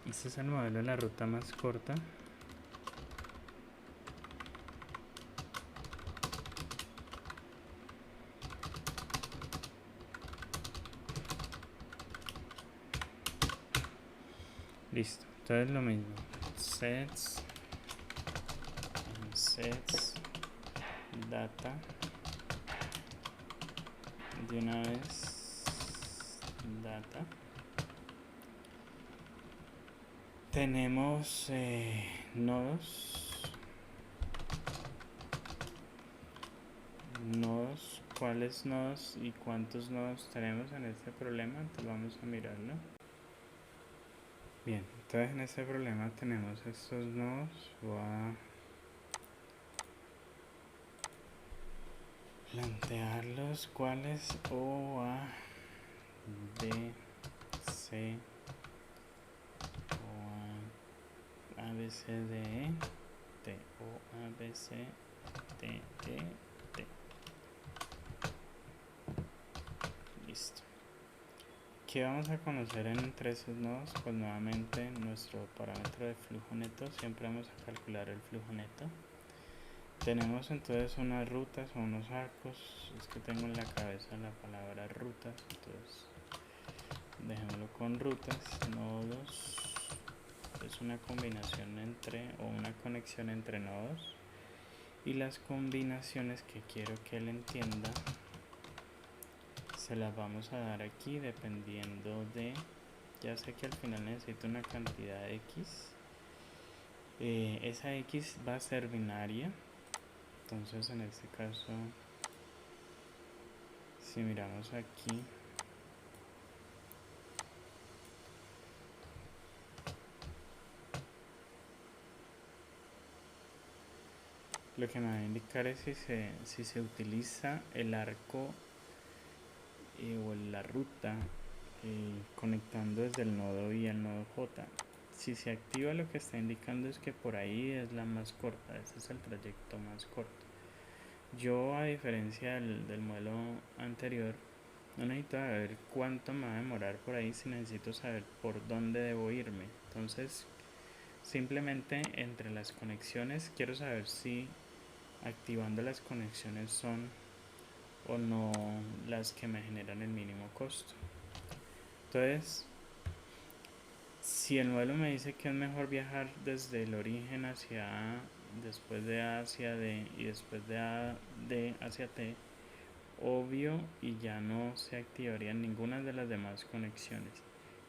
este es el modelo de la ruta más corta. Listo, entonces lo mismo, sets data, de una vez data. Tenemos nodos, cuáles nodos y cuántos nodos tenemos en este problema. Entonces vamos a mirarlo. Bien, entonces en este problema tenemos estos nodos. Voy a plantearlos, cuáles: O, A, B, C, O, A, B, C, D, E, T, O, A, B, C, D, E, T. Listo. ¿Qué vamos a conocer entre esos nodos? Pues nuevamente nuestro parámetro de flujo neto. Siempre vamos a calcular el flujo neto. Tenemos entonces unas rutas o unos arcos. Es que tengo en la cabeza la palabra rutas, entonces dejémoslo con rutas. Nodos es una combinación o una conexión entre nodos, y las combinaciones que quiero que él entienda se las vamos a dar aquí dependiendo de, ya sé que al final necesito una cantidad de x, esa x va a ser binaria. Entonces en este caso, si miramos aquí, lo que me va a indicar es si se utiliza el arco o la ruta conectando desde el nodo I al nodo J. Si se activa, lo que está indicando es que por ahí es la más corta, este es el trayecto más corto. Yo, a diferencia del modelo anterior, no necesito saber cuánto me va a demorar por ahí, si necesito saber por dónde debo irme. Entonces, simplemente entre las conexiones quiero saber si activando las conexiones son o no las que me generan el mínimo costo. Entonces, si el modelo me dice que es mejor viajar desde el origen hacia A, después de A hacia D y después de A, D hacia T, obvio, y ya no se activarían ninguna de las demás conexiones.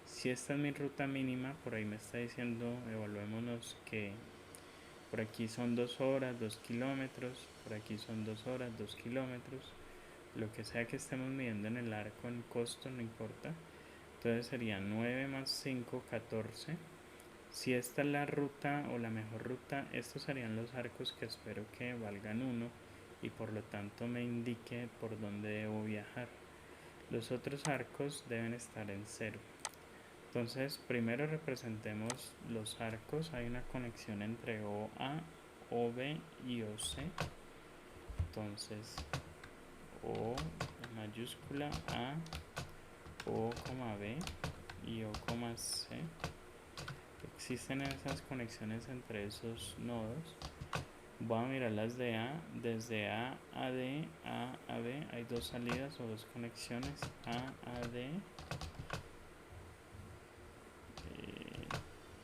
Si esta es mi ruta mínima, por ahí me está diciendo, evaluémonos que por aquí son 2 horas, 2 kilómetros, por aquí son 2 horas, 2 kilómetros, lo que sea que estemos midiendo en el arco en costo, no importa. Entonces sería 9 más 5, 14. Si esta es la ruta o la mejor ruta, estos serían los arcos que espero que valgan 1 y por lo tanto me indique por dónde debo viajar. Los otros arcos deben estar en 0. Entonces primero representemos los arcos. Hay una conexión entre OA, OB y OC. Entonces O mayúscula A, O, B y O, C. Existen esas conexiones entre esos nodos. Voy a mirar las de A. Desde A a D, A B hay 2 salidas o 2 conexiones. A D,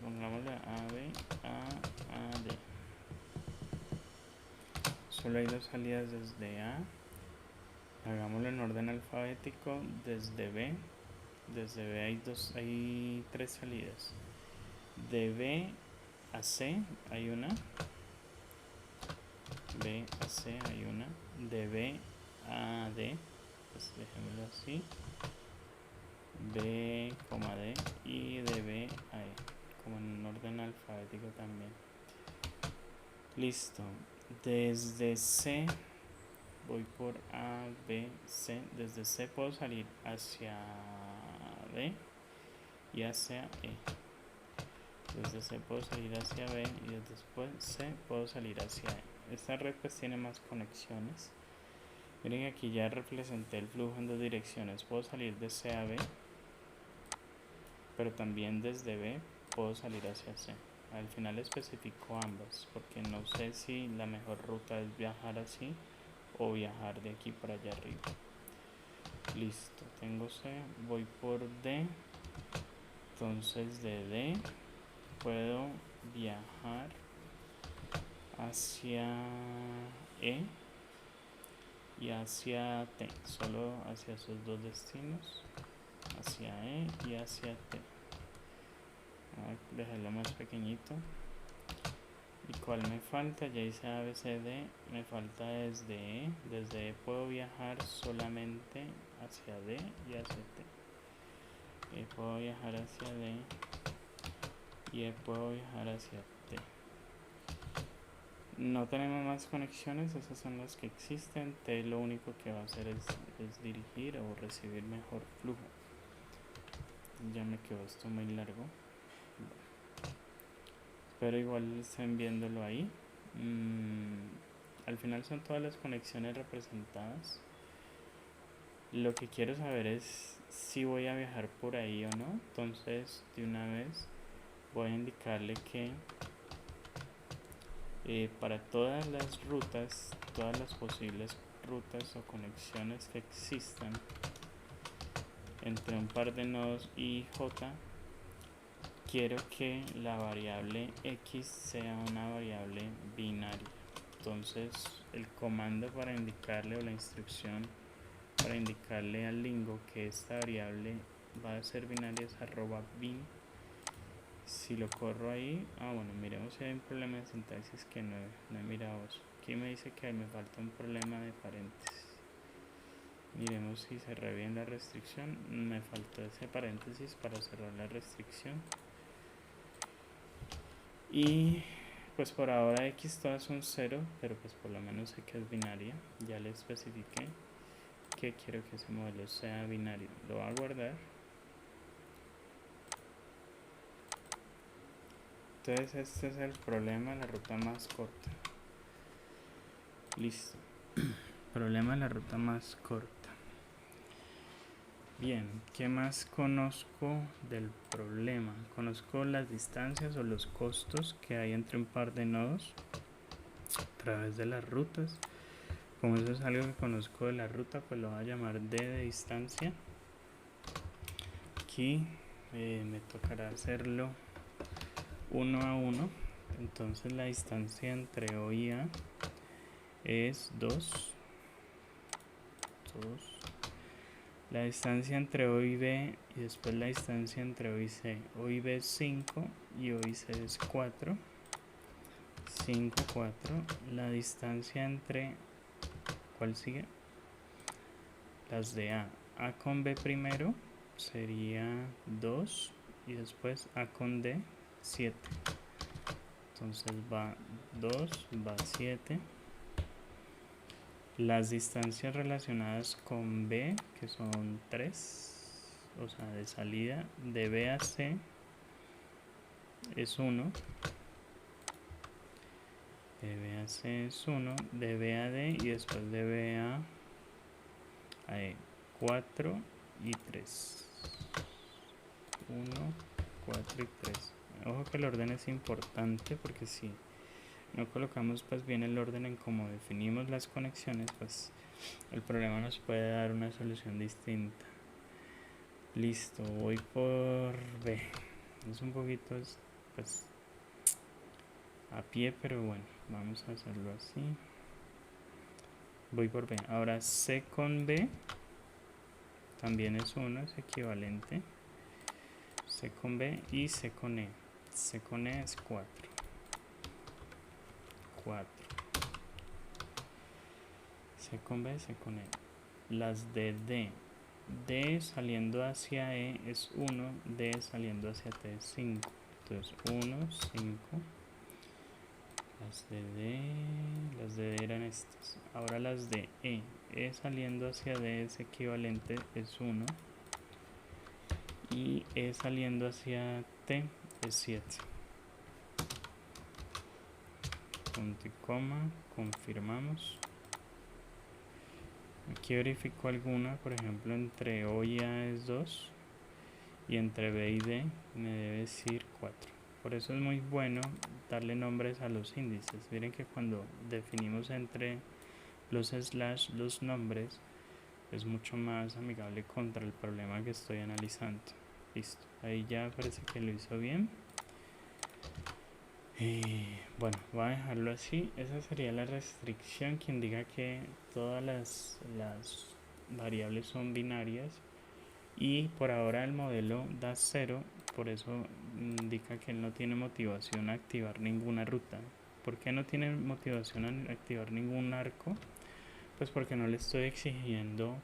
pongámosle A B A D. Solo hay 2 salidas desde A. Hagámoslo en orden alfabético. Desde B hay 3 salidas. De B a C hay una. B a C hay una. De B a D, pues dejémoslo así. B, D y de B a E, como en orden alfabético también. Listo. Desde C voy por A, B, C. Desde C puedo salir hacia B y hacia E. Desde C puedo salir hacia B y desde C puedo salir hacia E. Esta red pues tiene más conexiones. Miren, aquí ya representé el flujo en 2 direcciones. Puedo salir de C a B, pero también desde B puedo salir hacia C. Al final especifico ambas, porque no sé si la mejor ruta es viajar así o viajar de aquí para allá arriba. Listo, tengo C, voy por D. Entonces de D puedo viajar hacia E y hacia T, solo hacia esos 2 destinos, hacia E y hacia T. Voy a dejarlo más pequeñito. ¿Y cuál me falta? Ya hice A, B, C, D. Me falta desde E. Desde E puedo viajar solamente hacia D y hacia T. E puedo viajar hacia D y E puedo viajar hacia T. No tenemos más conexiones, esas son las que existen. T lo único que va a hacer es dirigir o recibir mejor flujo. Ya me quedó esto muy largo. Pero igual estén viéndolo ahí. Al final son todas las conexiones representadas. Lo que quiero saber es si voy a viajar por ahí o no. Entonces de una vez voy a indicarle que para todas las rutas, todas las posibles rutas o conexiones que existan entre un par de nodos I y J, quiero que la variable x sea una variable binaria. Entonces el comando para indicarle, o la instrucción para indicarle al Lingo que esta variable va a ser binaria es @bin. Si lo corro ahí, bueno, miremos si hay un problema de sintaxis que no he mirado eso. Aquí me dice que me falta un problema de paréntesis. Miremos si cerré bien la restricción. Me faltó ese paréntesis para cerrar la restricción. Y pues por ahora x todas son 0, pero pues por lo menos sé que es binaria. Ya le especifiqué que quiero que ese modelo sea binario. Lo voy a guardar. Entonces este es el problema, la ruta más corta. Listo. Problema de la ruta más corta. Bien, ¿qué más conozco del problema? Conozco las distancias o los costos que hay entre un par de nodos a través de las rutas. Como eso es algo que conozco de la ruta, pues lo voy a llamar d de distancia. Aquí me tocará hacerlo 1 a 1. Entonces la distancia entre O y A es 2. La distancia entre O y B y después la distancia entre O y C. O y B es 5 y O y C es 4. 5, 4. La distancia entre... ¿Cuál sigue? Las de A. A con B primero sería 2 y después A con D 7. Entonces va 2, va 7. Las distancias relacionadas con B, que son 3, o sea, de salida, de B a C es 1, de B a C es 1, de B a D y después de B a E 4 y 3. 1, 4 y 3. Ojo que el orden es importante porque si no colocamos pues bien el orden en cómo definimos las conexiones, pues el problema nos puede dar una solución distinta. Listo, voy por B. Es un poquito pues a pie, pero bueno, vamos a hacerlo así. Voy por B. Ahora C con B también es 1, es equivalente. C con B y C con E. C con E es 4. 4. C con B, C con E. Las de D. D saliendo hacia E es 1, D saliendo hacia T es 5. Entonces 1, 5. Las de D eran estas. Ahora las de E. E saliendo hacia D es equivalente, es 1. Y E saliendo hacia T es 7. Punto y coma, confirmamos. Aquí verifico alguna, por ejemplo entre O y A es 2 y entre B y D me debe decir 4. Por eso es muy bueno darle nombres a los índices. Miren que cuando definimos entre los slash los nombres es mucho más amigable contra el problema que estoy analizando. Listo, ahí ya parece que lo hizo bien. Bueno, voy a dejarlo así. Esa sería la restricción que indica que todas las variables son binarias y por ahora el modelo da 0, por eso indica que él no tiene motivación a activar ninguna ruta. ¿Por qué no tiene motivación a activar ningún arco? Pues porque no le estoy exigiendo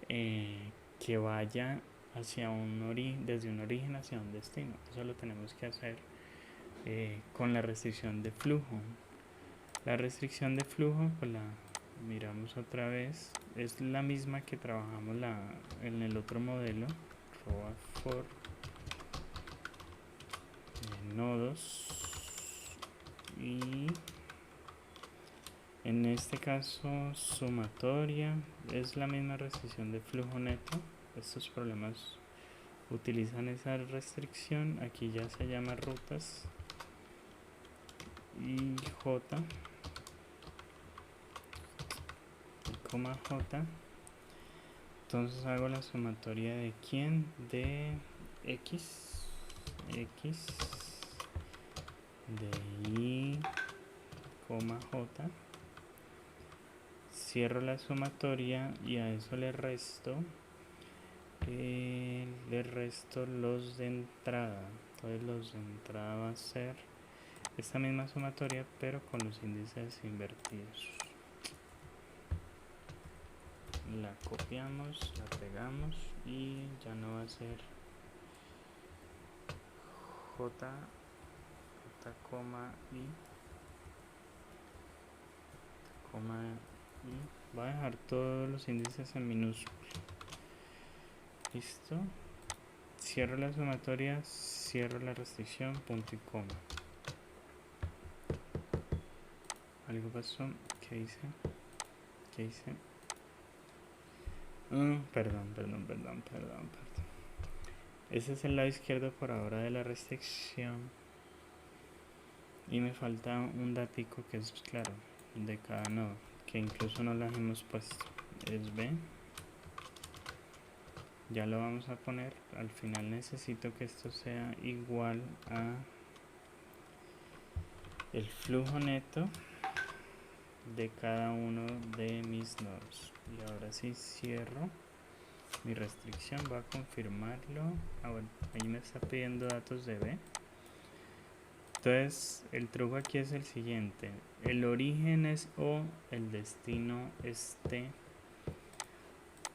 que vaya hacia desde un origen hacia un destino. Eso lo tenemos que hacer con la restricción de flujo. La restricción de flujo, pues la miramos otra vez, es la misma que trabajamos en el otro modelo, for nodos, y en este caso sumatoria, es la misma restricción de flujo neto. Estos problemas utilizan esa restricción, aquí ya se llama rutas, y J, coma J. Entonces hago la sumatoria de quién, de X, X de Y, J, cierro la sumatoria y a eso le resto los de entrada. Entonces los de entrada va a ser esta misma sumatoria pero con los índices invertidos. La copiamos, la pegamos y ya no va a ser J, I, voy a dejar todos los índices en minúscula. Listo. Cierro la sumatoria, cierro la restricción, punto y coma. Algo pasó. ¿Qué hice? Perdón. Ese es el lado izquierdo por ahora de la restricción. Y me falta un datico que es claro de cada nodo, que incluso no lo hemos puesto. Es B. Ya lo vamos a poner. Al final necesito que esto sea igual a el flujo neto de cada uno de mis nodos. Y ahora sí cierro mi restricción, voy a confirmarlo. Bueno, ahí me está pidiendo datos de B. Entonces el truco aquí es el siguiente: el origen es O, el destino es T.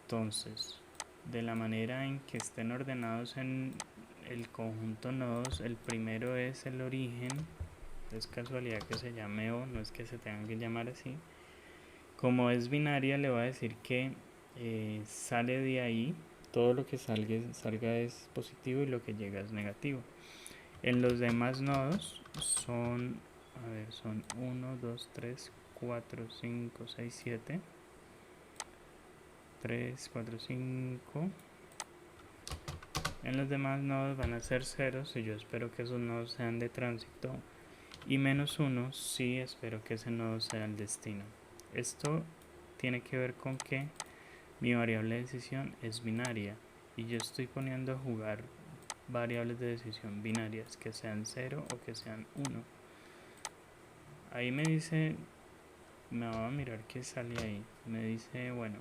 Entonces, de la manera en que estén ordenados en el conjunto nodos, el primero es el origen. Es casualidad que se llame O, no es que se tengan que llamar así. Como es binaria, le voy a decir que sale de ahí, todo lo que salga es positivo y lo que llega es negativo. En los demás nodos son 1, 2, 3, 4, 5, 6, 7. 3, 4, 5. En los demás nodos van a ser ceros y yo espero que esos nodos sean de tránsito. Y -1 sí espero que ese nodo sea el destino. Esto tiene que ver con que mi variable de decisión es binaria y yo estoy poniendo a jugar variables de decisión binarias, que sean 0 o que sean 1. Ahí me dice, me va a mirar qué sale ahí. Me dice, bueno,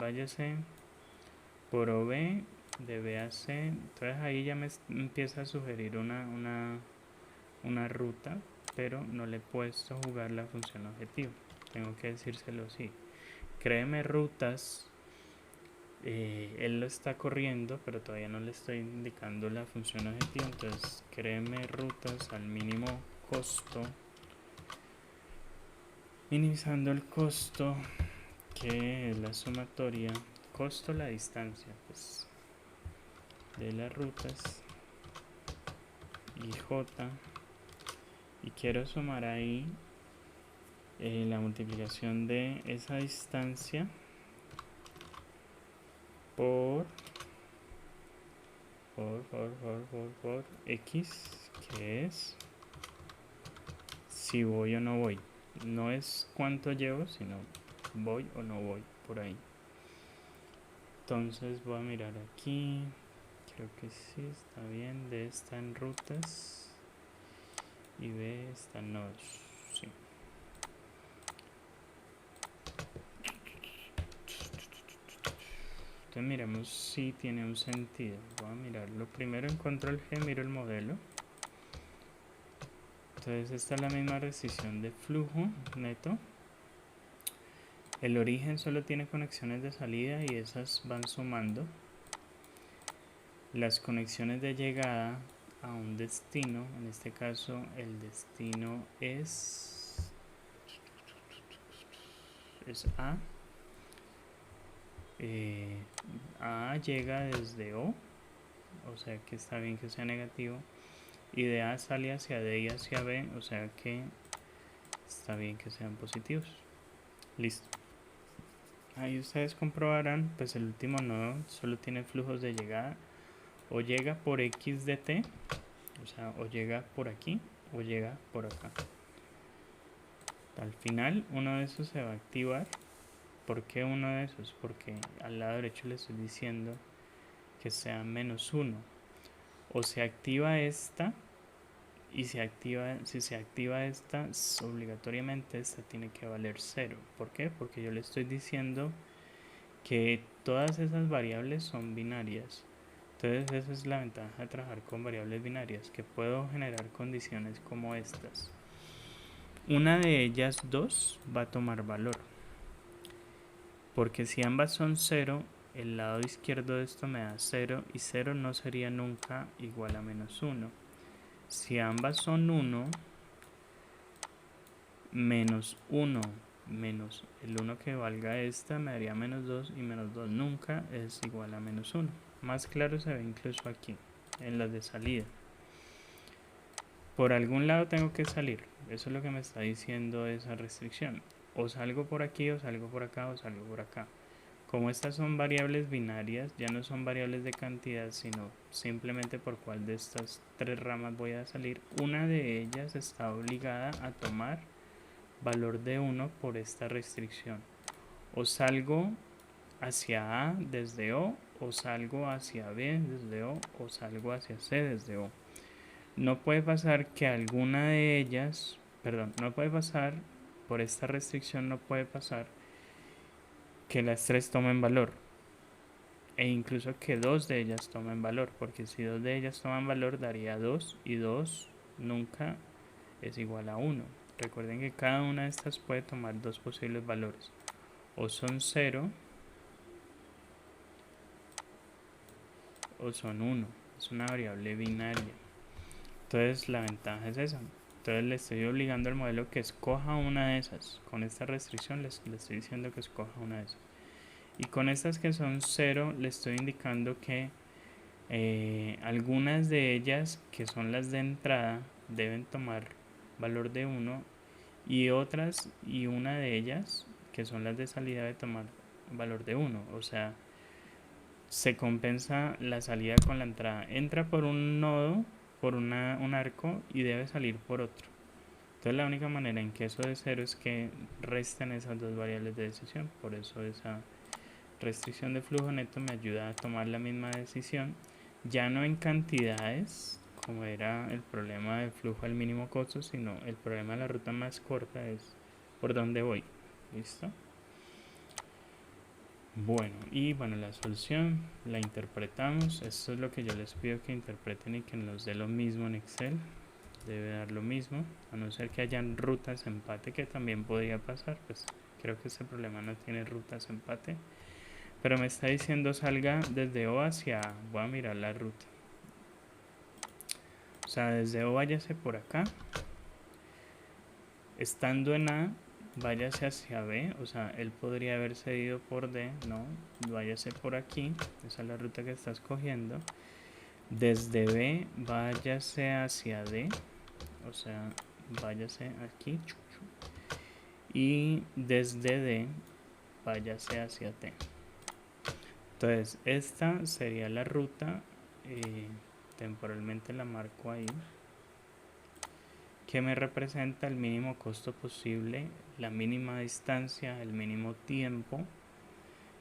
váyase por OB de B a C. Entonces ahí ya me empieza a sugerir una ruta, pero no le he puesto a jugar la función objetivo. Tengo que decírselo así: créeme rutas. Él lo está corriendo, pero todavía no le estoy indicando la función objetivo. Entonces créeme rutas al mínimo costo, minimizando el costo, que es la sumatoria costo la distancia pues de las rutas, y J, y quiero sumar ahí la multiplicación de esa distancia por X, que es si voy o no voy. No es cuánto llevo, sino voy o no voy por ahí. Entonces voy a mirar aquí. Creo que sí, está bien. D está en rutas y B está en nodos. Sí. Entonces miremos si tiene un sentido. Voy a mirarlo. Primero en control G miro el modelo. Entonces esta es la misma restricción de flujo neto. El origen solo tiene conexiones de salida y esas van sumando. Las conexiones de llegada a un destino, en este caso el destino es A. A llega desde O sea que está bien que sea negativo, y de A sale hacia D y hacia B, o sea que está bien que sean positivos. Listo. Ahí ustedes comprobarán, pues el último nodo solo tiene flujos de llegada, o llega por X de T, o sea, o llega por aquí o llega por acá. Al final uno de esos se va a activar. ¿Por qué uno de esos? Porque al lado derecho le estoy diciendo que sea -1. o se activa esta, y si se activa esta, obligatoriamente esta tiene que valer 0. ¿Por qué? Porque yo le estoy diciendo que todas esas variables son binarias. Entonces esa es la ventaja de trabajar con variables binarias, que puedo generar condiciones como estas. Una de ellas, 2, va a tomar valor, porque si ambas son 0, el lado izquierdo de esto me da 0, y 0 no sería nunca igual a menos 1. Si ambas son 1, menos 1 menos el 1 que valga esta me daría menos 2, y menos 2 nunca es igual a menos 1. Más claro se ve incluso aquí, en las de salida. Por algún lado tengo que salir, eso es lo que me está diciendo esa restricción. O salgo por aquí, o salgo por acá, o salgo por acá. Como estas son variables binarias, ya no son variables de cantidad, sino simplemente por cuál de estas 3 ramas voy a salir, una de ellas está obligada a tomar valor de 1 por esta restricción. O salgo hacia A desde O, o salgo hacia B desde O, o salgo hacia C desde O. No puede pasar que alguna de ellas, no puede pasar, por esta restricción no puede pasar que las 3 tomen valor, e incluso que 2 de ellas tomen valor, porque si 2 de ellas toman valor daría 2, y 2 nunca es igual a 1. Recuerden que cada una de estas puede tomar 2 posibles valores, o son 0 o son 1, es una variable binaria. Entonces la ventaja es esa. Entonces le estoy obligando al modelo que escoja una de esas. Con esta restricción le estoy diciendo que escoja una de esas. Y con estas que son 0 le estoy indicando que algunas de ellas, que son las de entrada, deben tomar valor de 1, y otras, y una de ellas, que son las de salida, debe tomar valor de 1. O sea, se compensa la salida con la entrada. Entra por un nodo, por un arco, y debe salir por otro. Entonces la única manera en que eso de 0 es que resten esas dos variables de decisión. Por eso esa restricción de flujo neto me ayuda a tomar la misma decisión, ya no en cantidades, como era el problema del flujo al mínimo costo, sino el problema de la ruta más corta es por dónde voy. ¿Listo? Bueno, y bueno, la solución la interpretamos. Esto es lo que yo les pido que interpreten y que nos dé lo mismo en Excel. Debe dar lo mismo, a no ser que hayan rutas empate, que también podría pasar. Pues creo que este problema no tiene rutas empate, pero me está diciendo salga desde O hacia A. Voy a mirar la ruta. O sea, desde O váyase por acá. Estando en A, váyase hacia B. O sea, él podría haberse ido por D. No, váyase por aquí. Esa es la ruta que está escogiendo. Desde B, váyase hacia D. O sea, váyase aquí. Y desde D, váyase hacia T. Entonces, esta sería la ruta. Temporalmente la marco ahí, que me representa el mínimo costo posible, la mínima distancia, el mínimo tiempo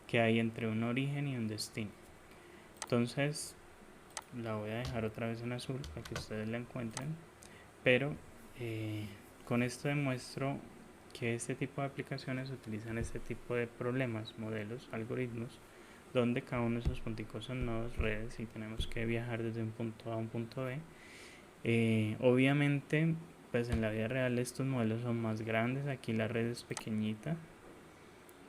que hay entre un origen y un destino. Entonces la voy a dejar otra vez en azul para que ustedes la encuentren, pero con esto demuestro que este tipo de aplicaciones utilizan este tipo de problemas, modelos, algoritmos, donde cada uno de esos punticos son nodos, redes, y tenemos que viajar desde un punto A a un punto B. Obviamente, pues en la vida real estos modelos son más grandes. Aquí la red es pequeñita.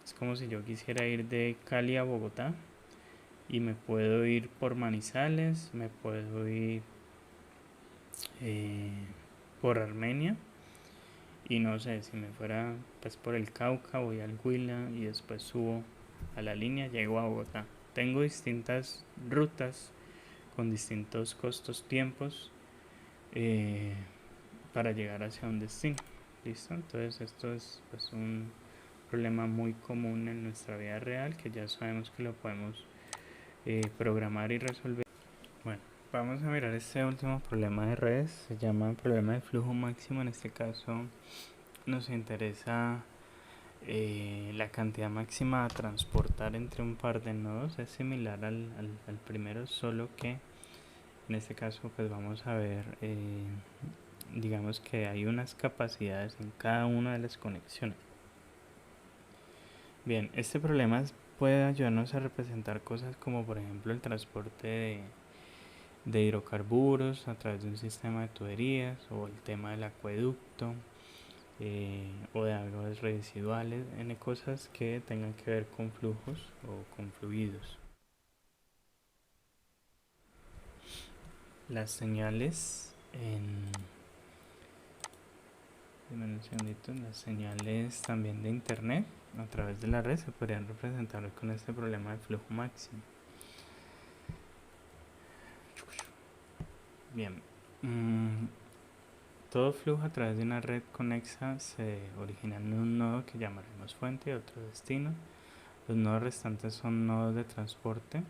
Es como si yo quisiera ir de Cali a Bogotá, y me puedo ir por Manizales, me puedo ir por Armenia, y no sé, si me fuera pues por el Cauca, voy al Huila y después subo a la línea, llego a Bogotá. Tengo distintas rutas con distintos costos, tiempos, para llegar hacia un destino. ¿Listo? Entonces esto es pues un problema muy común en nuestra vida real, que ya sabemos que lo podemos programar y resolver. Bueno, vamos a mirar este último problema de redes. Se llama problema de flujo máximo. En este caso nos interesa la cantidad máxima a transportar entre un par de nodos. Es similar al primero, solo que En este caso pues vamos a ver, digamos que hay unas capacidades en cada una de las conexiones. Bien, este problema puede ayudarnos a representar cosas como por ejemplo el transporte de hidrocarburos a través de un sistema de tuberías, o el tema del acueducto, o de aguas residuales, en cosas que tengan que ver con flujos o con fluidos. Las señales las señales también de internet a través de la red se podrían representar con este problema de flujo máximo. Bien, todo flujo a través de una red conexa se origina en un nodo que llamaremos fuente y otro destino. Los nodos restantes son nodos de transporte.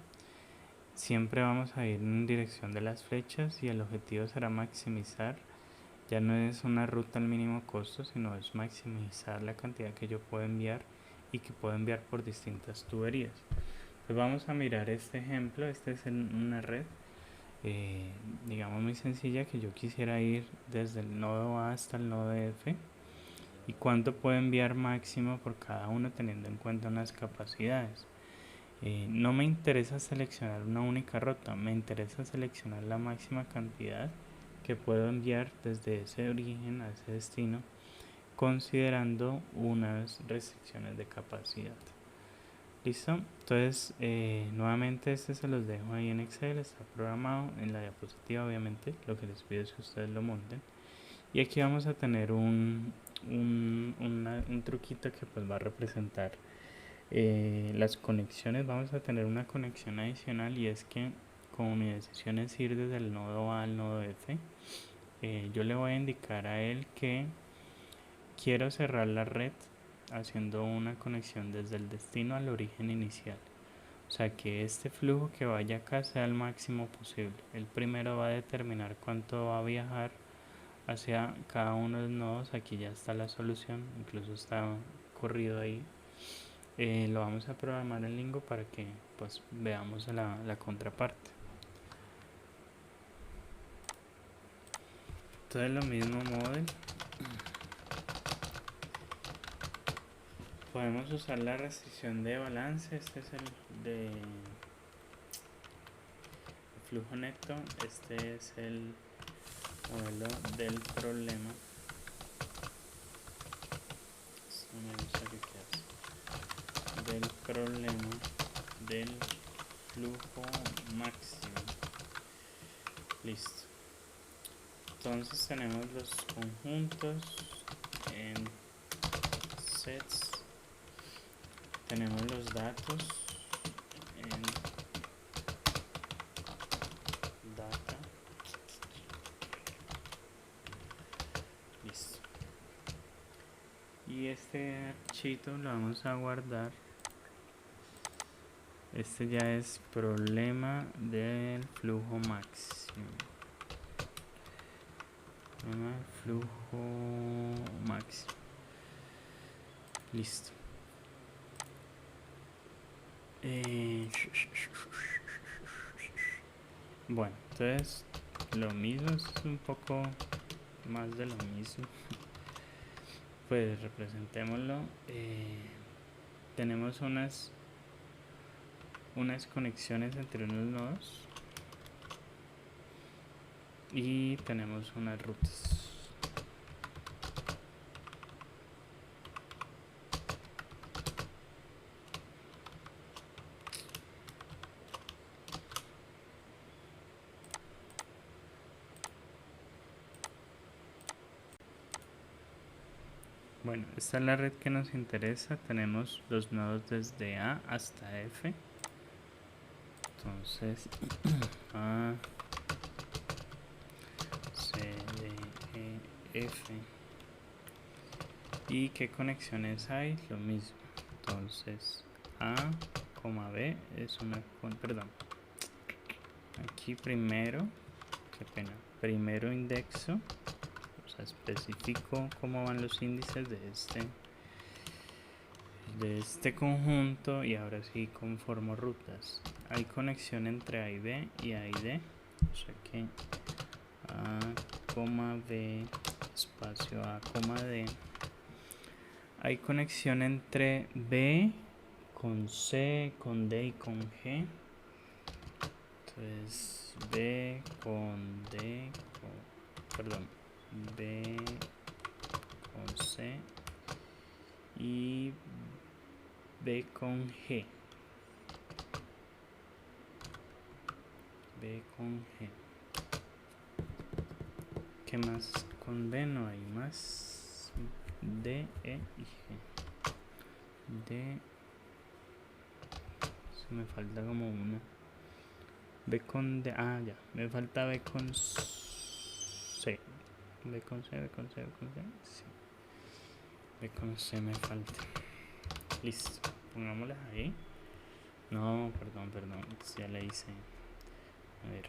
Siempre vamos a ir en dirección de las flechas y el objetivo será maximizar. Ya no es una ruta al mínimo costo, sino es maximizar la cantidad que yo puedo enviar y que puedo enviar por distintas tuberías. Pues vamos a mirar este ejemplo. Este es una red, digamos muy sencilla, que yo quisiera ir desde el nodo A hasta el nodo F. ¿Y cuánto puedo enviar máximo por cada uno teniendo en cuenta unas capacidades? No me interesa seleccionar una única ruta, me interesa seleccionar la máxima cantidad que puedo enviar desde ese origen a ese destino, considerando unas restricciones de capacidad. ¿Listo? Entonces, nuevamente este se los dejo ahí en Excel, está programado en la diapositiva, obviamente. Lo que les pido es que ustedes lo monten. Y aquí vamos a tener un truquito que pues va a representar las conexiones. Vamos a tener una conexión adicional, y es que como mi decisión es ir desde el nodo A al nodo F, yo le voy a indicar a él que quiero cerrar la red haciendo una conexión desde el destino al origen inicial. O sea, que este flujo que vaya acá sea el máximo posible. El primero va a determinar cuánto va a viajar hacia cada uno de los nodos. Aquí ya está la solución, incluso está corrido ahí. Lo vamos a programar en Lingo para que pues veamos la contraparte. Entonces lo mismo model. Podemos usar la restricción de balance. Este es el de flujo neto. Este es el modelo del problema. No me gusta que quede del problema del flujo máximo. Listo. Entonces tenemos los conjuntos en sets, tenemos los datos en data. Listo. Y este archivo lo vamos a guardar. Este ya es problema del flujo máximo. Flujo máximo. Listo. Bueno, entonces lo mismo, es un poco más de lo mismo. Pues representémoslo. Tenemos unas conexiones entre unos nodos y tenemos unas rutas. Bueno, esta es la red que nos interesa. Tenemos los nodos desde A hasta F. Entonces, A, C, D, E, F. ¿Y qué conexiones hay? Lo mismo. Entonces, A, B es una... Perdón. Aquí primero, qué pena. Primero indexo. O sea, especifico cómo van los índices de este conjunto, y ahora sí conformo rutas. Hay conexión entre A y B y A y D. sé qué, A, B, espacio A, D. Hay conexión entre B con C, con D y con G. Entonces B con D, B con C y B con G. B con G. ¿Qué más? Con B no hay más. D, E y G. D. Se me falta como una. B con D. Ah, ya. Me falta B con C. B con C, B con C, B con C. Sí. B con C me falta. Listo. Pongámosla ahí. No, perdón. Ya la hice. A ver.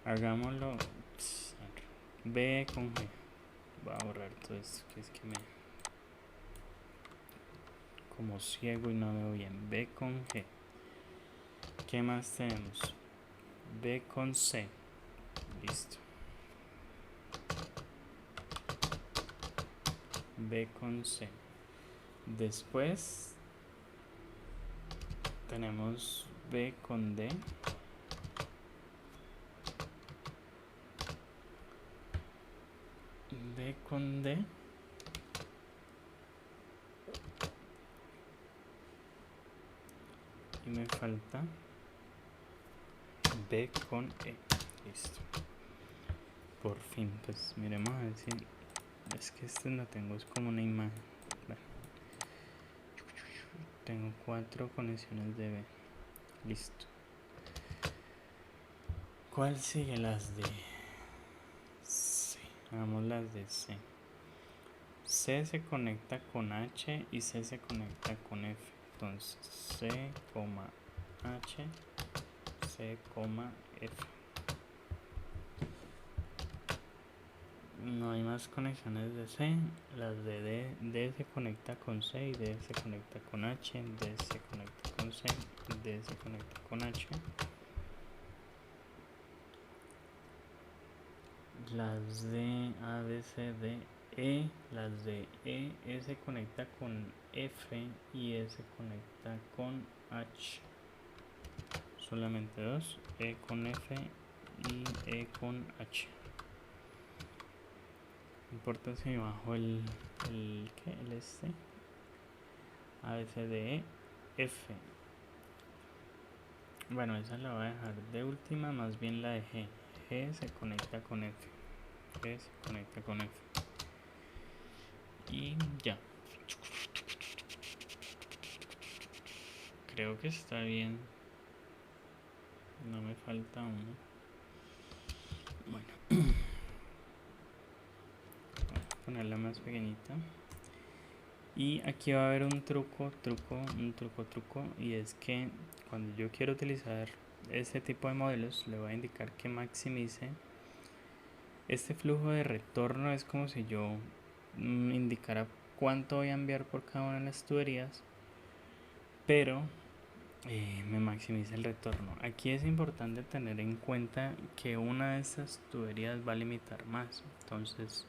Hagámoslo. B con G. Voy a borrar todo esto que es que me como ciego y no veo bien. B con G. ¿Qué más tenemos? B con C. Listo. B con C. Después tenemos B con D. B con D. Y me falta B con E. Listo. Por fin, pues miremos a ver si... Es que este no tengo, es como una imagen. Bueno. Tengo 4 conexiones de B. Listo. ¿Cuál sigue? Las de C. Hagamos las de C. C se conecta con H y C se conecta con F. Entonces C, H, C, F. No hay más conexiones de C. Las de D, D se conecta con C y D se conecta con H, D se conecta con C, D se conecta con H. Las de A, B, C, D, E, las de E se conecta con F y E se conecta con H. Solamente dos, E con F y E con H. No importa si bajo el este, A, B, C, D, E, F. Bueno, esa la voy a dejar de última, más bien la de G. G se conecta con F. G se conecta con F. Y ya. Creo que está bien. No me falta uno. Bueno. Voy a ponerla más pequeñita. Y aquí va a haber un truco. Y es que cuando yo quiero utilizar este tipo de modelos, le voy a indicar que maximice este flujo de retorno. Es como si yo indicara cuánto voy a enviar por cada una de las tuberías, pero me maximiza el retorno. Aquí es importante tener en cuenta que una de estas tuberías va a limitar más. Entonces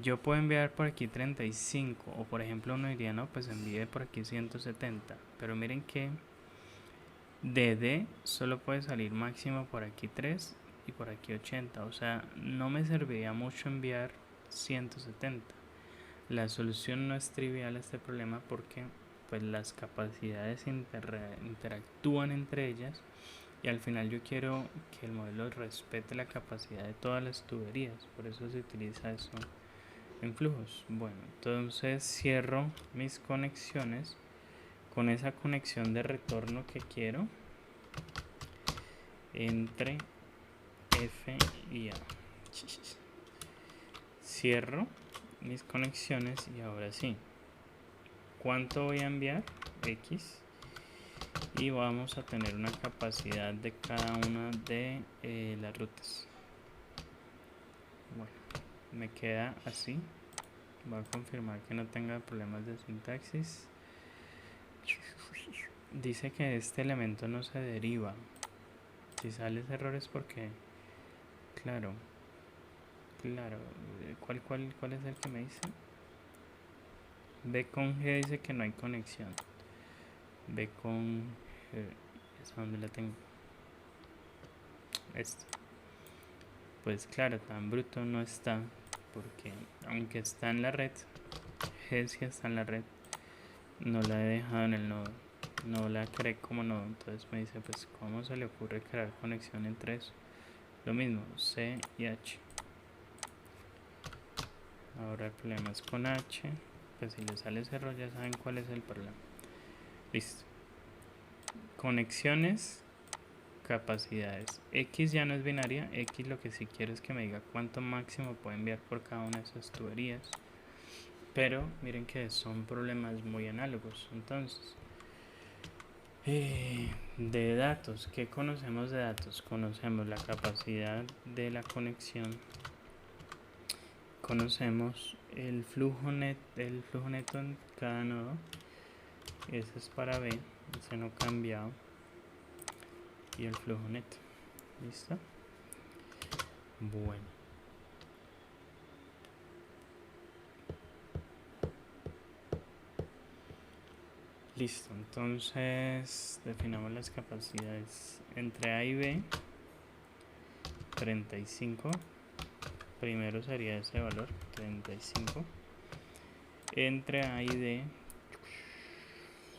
yo puedo enviar por aquí 35, o por ejemplo uno diría, no, pues envíe por aquí 170, pero miren que de D solo puede salir máximo por aquí 3 y por aquí 80, o sea, no me serviría mucho enviar 170. La solución no es trivial a este problema porque pues las capacidades interactúan entre ellas y al final yo quiero que el modelo respete la capacidad de todas las tuberías, por eso se utiliza eso en flujos. Bueno, entonces cierro mis conexiones con esa conexión de retorno que quiero entre F y A. Cierro mis conexiones y ahora sí, ¿cuánto voy a enviar? X, y vamos a tener una capacidad de cada una de las rutas. Bueno, me queda así. Voy a confirmar que no tenga problemas de sintaxis. dice que este elemento no se deriva. Si sale ese error es porque, claro, ¿cuál es el que me dice? B con G dice que no hay conexión. B con G, ¿esa dónde la tengo? Esto. Pues claro, tan bruto no está, porque aunque está en la red, G sí está en la red, no la he dejado en el nodo, no la creé como nodo. Entonces me dice, pues ¿cómo se le ocurre crear conexión entre eso? Lo mismo, C y H. Ahora el problema es con H, pues si le sale ese error ya saben cuál es el problema. Listo. Conexiones, capacidades. X ya no es binaria, X lo que sí quiero es que me diga cuánto máximo puedo enviar por cada una de esas tuberías. Pero miren que son problemas muy análogos. Entonces, de datos, ¿qué conocemos de datos? Conocemos la capacidad de la conexión, conocemos el flujo neto en cada nodo. Ese es para B, ese no cambiado, y el flujo neto. ¿Listo? Bueno, listo. Entonces definamos las capacidades entre A y B. 35, primero sería ese valor, 35. Entre A y D,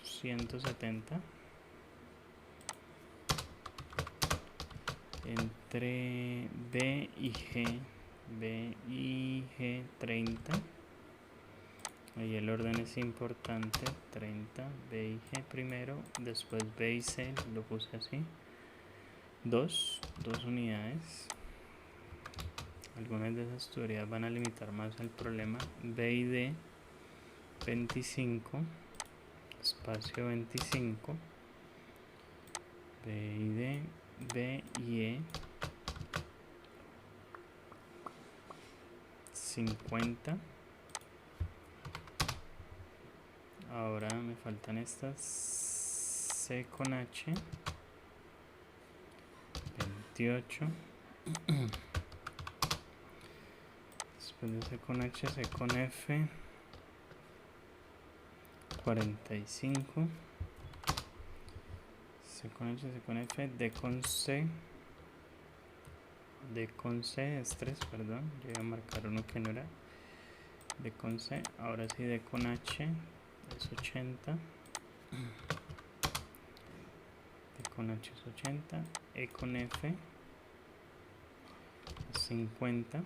170. Entre B y G, 30. Ahí el orden es importante, 30, B y G primero, después B y C, lo puse así. 2 unidades. Algunas de esas tuberías van a limitar más el problema. B y D, 25, espacio 25. B y D, B y E, 50. Ahora me faltan estas. C con H, 28. Después de C con H, C con F, 45. C con H, C con F, D con C. D con C es 3, perdón. Yo iba a marcar uno que no era. D con C. Ahora sí, D con H es 80. D con H es 80. E con F es 50. E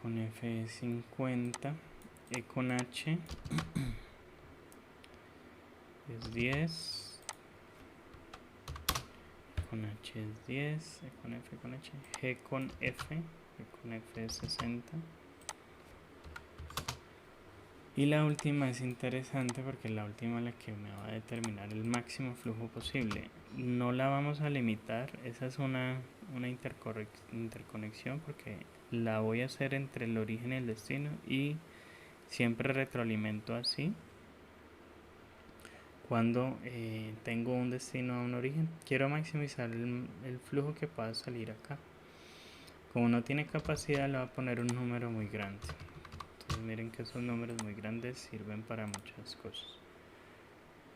con F es 50. E con H es 10. E con H es 10. E con F, con H. G con F. G con F es 60. Y la última es interesante porque la última es la que me va a determinar el máximo flujo posible. No la vamos a limitar, esa es una interconexión porque la voy a hacer entre el origen y el destino y siempre retroalimento así. Cuando tengo un destino a un origen, quiero maximizar el flujo que pueda salir acá. Como no tiene capacidad, le voy a poner un número muy grande. Entonces miren que esos números muy grandes sirven para muchas cosas.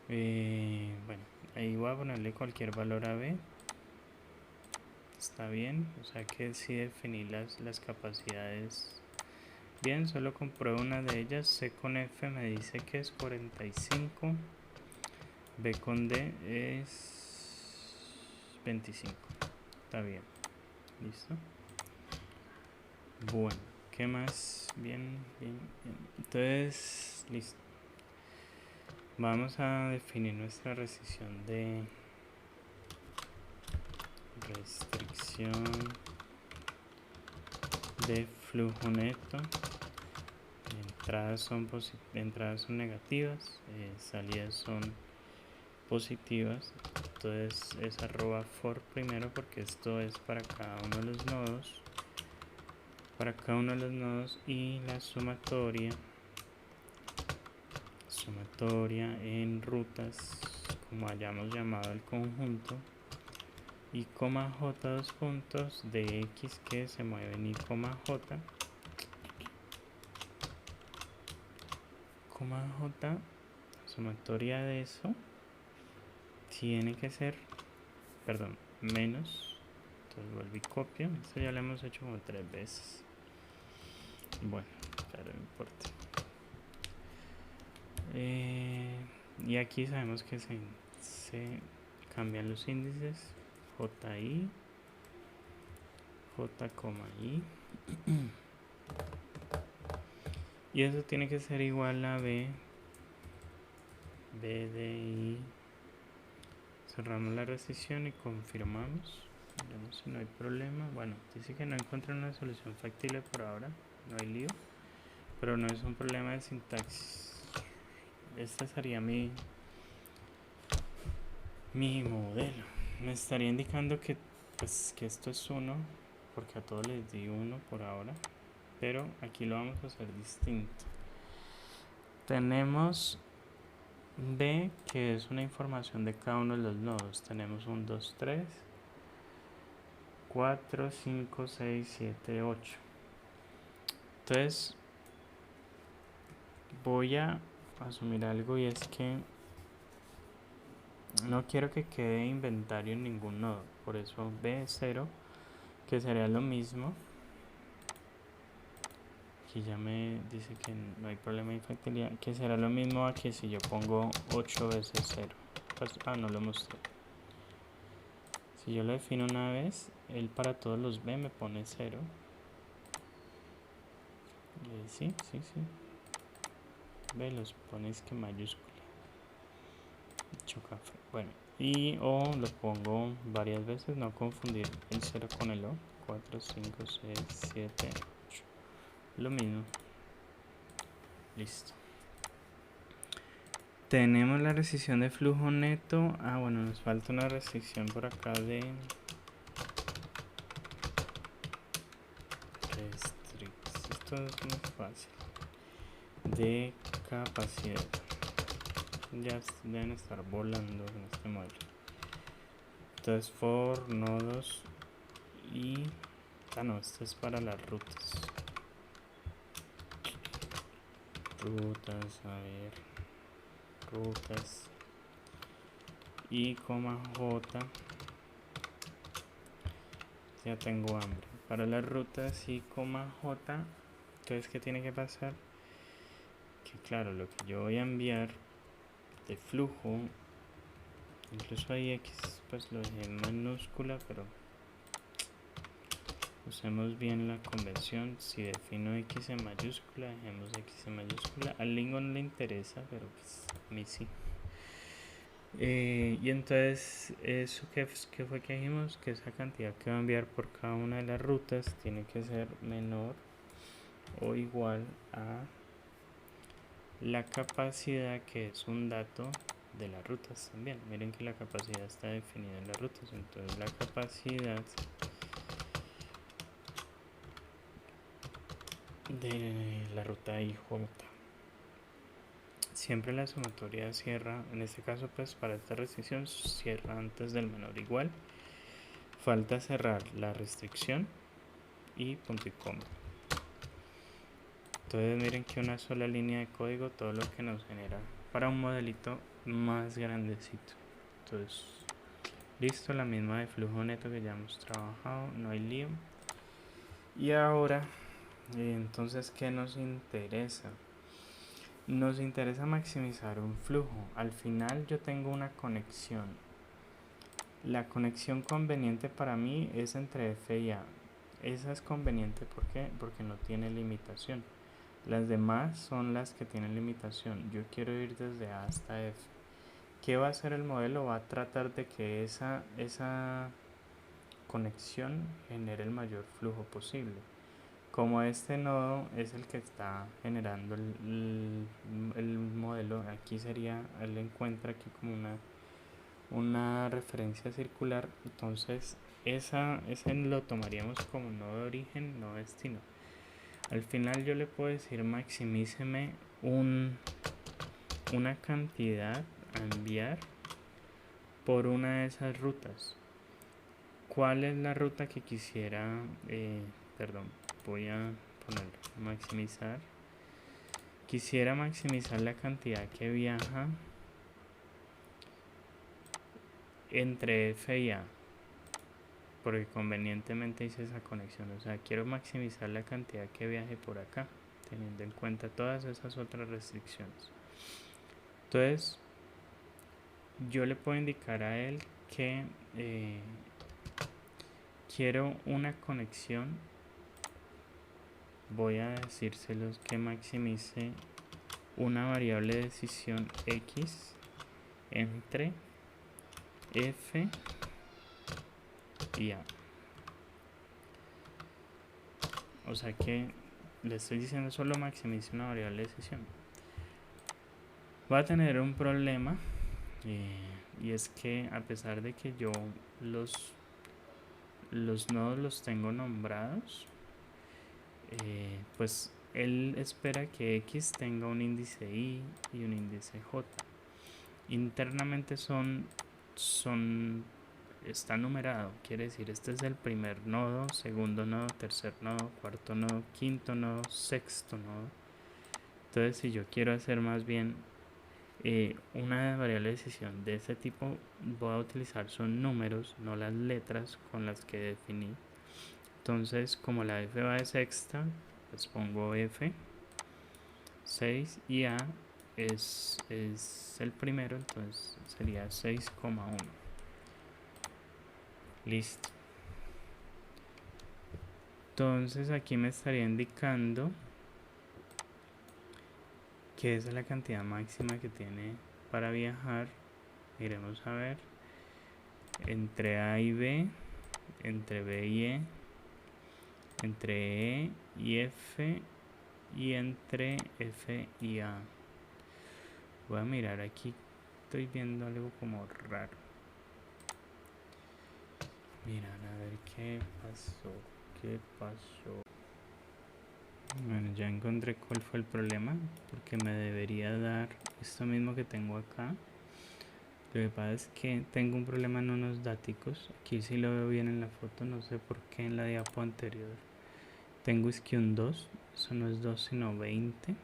Bueno, ahí voy a ponerle cualquier valor a B. Está bien, o sea que si definí las capacidades bien, solo compruebo una de ellas. C con F me dice que es 45. B con D es 25. Está bien, listo. Bueno, ¿qué más? Bien. Entonces, listo. Vamos a definir nuestra restricción de flujo neto. Entradas son negativas, salidas son positivas. Entonces es arroba for primero porque esto es para cada uno de los nodos. Y la sumatoria sumatoria en rutas, como hayamos llamado el conjunto, y coma j dos puntos de x que se mueven y coma j, sumatoria de eso tiene que ser, perdón, menos, entonces vuelvo y copio, esto ya lo hemos hecho como 3 veces, bueno, claro, no importa. Y aquí sabemos que se cambian los índices, JI, J,I, y eso tiene que ser igual a B de I. Cerramos la restricción y confirmamos. Veremos si no hay problema. Bueno, dice que no encuentra una solución factible por ahora, no hay lío, pero no es un problema de sintaxis. Este sería mi modelo. Me estaría indicando que pues que esto es 1, porque a todos les di 1 por ahora, pero aquí lo vamos a hacer distinto. Tenemos B, que es una información de cada uno de los nodos. Tenemos 1, 2, 3, 4, 5, 6, 7, 8. Entonces voy a asumir algo, y es que no quiero que quede inventario en ningún nodo, por eso B0, que sería lo mismo. Aquí ya me dice que no hay problema de infactibilidad, que será lo mismo a que si yo pongo 8 veces 0. Pues, no lo mostré. Si yo lo defino una vez, él para todos los B me pone 0. Sí. B los pones que mayúscula. Chocafe. Bueno, y O lo pongo varias veces, no confundir el 0 con el O. 4, 5, 6, 7, 8. Lo mismo. Listo. Tenemos la restricción de flujo neto. Bueno, nos falta una restricción por acá de esto es muy fácil, de capacidad. Ya deben estar volando en este modelo. Entonces for nodos y no, esto es para las rutas. Rutas y coma j. Ya tengo hambre. Para las rutas y coma j, entonces ¿qué tiene que pasar? Que claro, lo que yo voy a enviar de flujo, incluso ahí x pues lo dejé en minúscula, pero usemos bien la convención. Si defino x en mayúscula, dejemos x en mayúscula. Al Lingo no le interesa, pero pues a mí sí. Y entonces eso que fue que dijimos, que esa cantidad que va a enviar por cada una de las rutas tiene que ser menor o igual a la capacidad, que es un dato de las rutas también. Miren que la capacidad está definida en las rutas, entonces la capacidad de la ruta IJ. Siempre la sumatoria cierra, en este caso pues para esta restricción cierra antes del menor igual. Falta cerrar la restricción y punto y coma. Entonces miren que una sola línea de código todo lo que nos genera para un modelito más grandecito. Entonces listo, la misma de flujo neto que ya hemos trabajado, no hay lío. Y ahora entonces ¿qué nos interesa? Nos interesa maximizar un flujo. Al final yo tengo una conexión. La conexión conveniente para mí es entre F y A. Esa es conveniente, ¿por qué? Porque no tiene limitación. Las demás son las que tienen limitación. Yo quiero ir desde A hasta F. ¿Qué va a hacer el modelo? Va a tratar de que esa conexión genere el mayor flujo posible. Como este nodo es el que está generando el modelo, aquí sería, él encuentra aquí como una referencia circular, entonces ese lo tomaríamos como nodo de origen, no destino. Al final yo le puedo decir maximíceme un una cantidad a enviar por una de esas rutas. ¿Cuál es la ruta que quisiera? Perdón, voy a ponerlo, maximizar. Quisiera maximizar la cantidad que viaja entre F y A, porque convenientemente hice esa conexión. O sea, quiero maximizar la cantidad que viaje por acá, teniendo en cuenta todas esas otras restricciones. Entonces, yo le puedo indicar a él que quiero una conexión. Voy a decírselos que maximice una variable de decisión X entre F y A. O sea que le estoy diciendo solo maximice una variable de decisión. Va a tener un problema, y es que a pesar de que yo los nodos los tengo nombrados, pues él espera que X tenga un índice Y y un índice J. Internamente está numerado, quiere decir este es el primer nodo, segundo nodo, tercer nodo, cuarto nodo, quinto nodo, sexto nodo. Entonces, si yo quiero hacer más bien una variable de decisión de ese tipo, voy a utilizar son números, no las letras con las que definí. Entonces, como la F va de sexta, pues pongo F 6 y A es el primero, entonces sería 6,1. Listo. Entonces aquí me estaría indicando que esa es la cantidad máxima que tiene para viajar. Iremos a ver entre A y B, entre B y E, entre E y F y entre F y A. Voy a mirar aquí, estoy viendo algo como raro. Mirar a ver qué pasó. Bueno, ya encontré cuál fue el problema, porque me debería dar esto mismo que tengo acá. Lo que pasa es que tengo un problema en unos datos. Aquí sí lo veo bien en la foto, no sé por qué en la diapo anterior tengo es que un 2, eso no es 2 sino 20.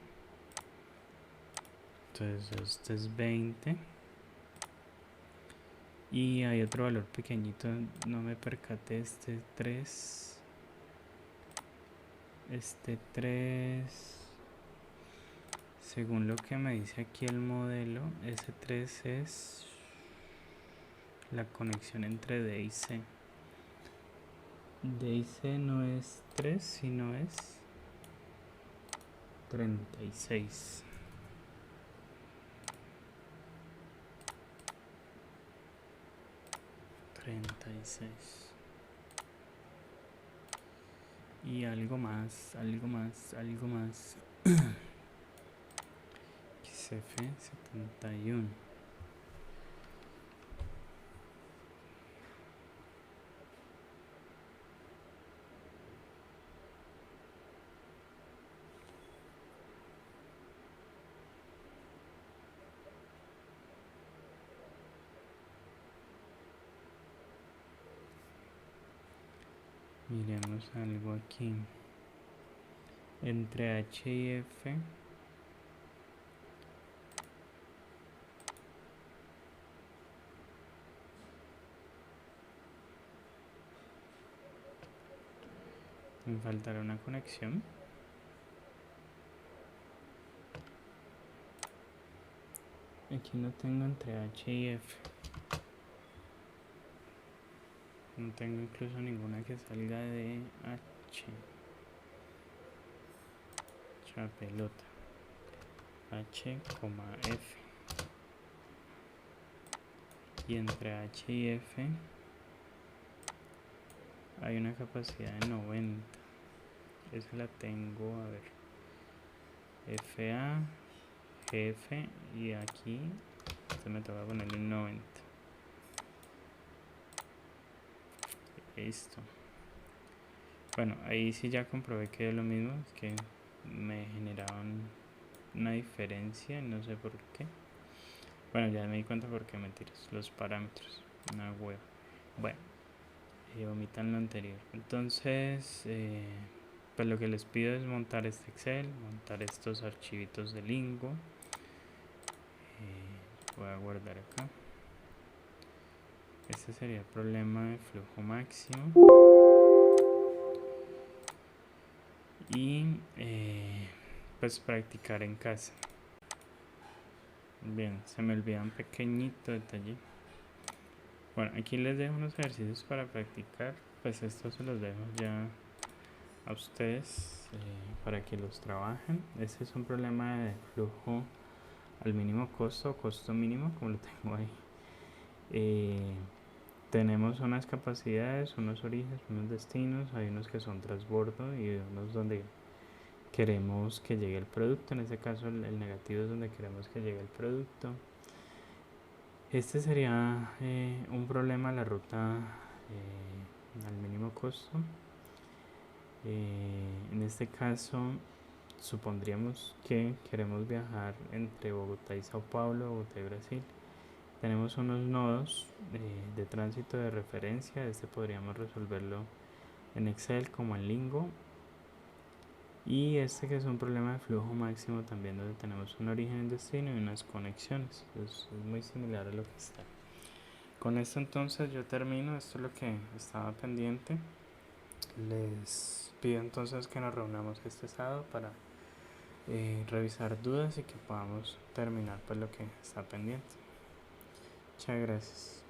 Entonces este es 20 y hay otro valor pequeñito, no me percaté, este 3, según lo que me dice aquí el modelo, ese 3 es la conexión entre D y C. D y C no es 3, sino es 36. Y algo más XF71. Miremos algo aquí. Entre H y F me faltará una conexión. Aquí no tengo entre H y F. No tengo incluso ninguna que salga de H. Cha pelota. H, F. Y entre H y F hay una capacidad de 90. Esa la tengo, a ver. FA, GF y aquí se me toca ponerle un 90. Listo. Bueno, ahí sí ya comprobé que es lo mismo, es que me generaban una diferencia, no sé por qué. Bueno, ya me di cuenta por qué, mentiras, los parámetros, una web. Bueno, omitan lo anterior. Entonces, pues lo que les pido es montar este Excel, montar estos archivitos de Lingo. Voy a guardar acá. Este sería el problema de flujo máximo. Y pues practicar en casa. Bien, se me olvida un pequeñito detalle. Bueno, aquí les dejo unos ejercicios para practicar. Pues estos se los dejo ya a ustedes para que los trabajen. Este es un problema de flujo al mínimo costo, costo mínimo, como lo tengo ahí. Tenemos unas capacidades, unos orígenes, unos destinos. Hay unos que son transbordo y unos donde queremos que llegue el producto. En este caso el negativo es donde queremos que llegue el producto. Este sería un problema, la ruta al mínimo costo. En este caso supondríamos que queremos viajar entre Bogotá y Sao Paulo, Bogotá y Brasil. Tenemos unos nodos de tránsito de referencia. Este podríamos resolverlo en Excel como en Lingo. Y este que es un problema de flujo máximo también, donde tenemos un origen y destino y unas conexiones. Es muy similar a lo que está. Con esto entonces yo termino. Esto es lo que estaba pendiente. Les pido entonces que nos reunamos este sábado para revisar dudas y que podamos terminar pues lo que está pendiente. Muchas gracias.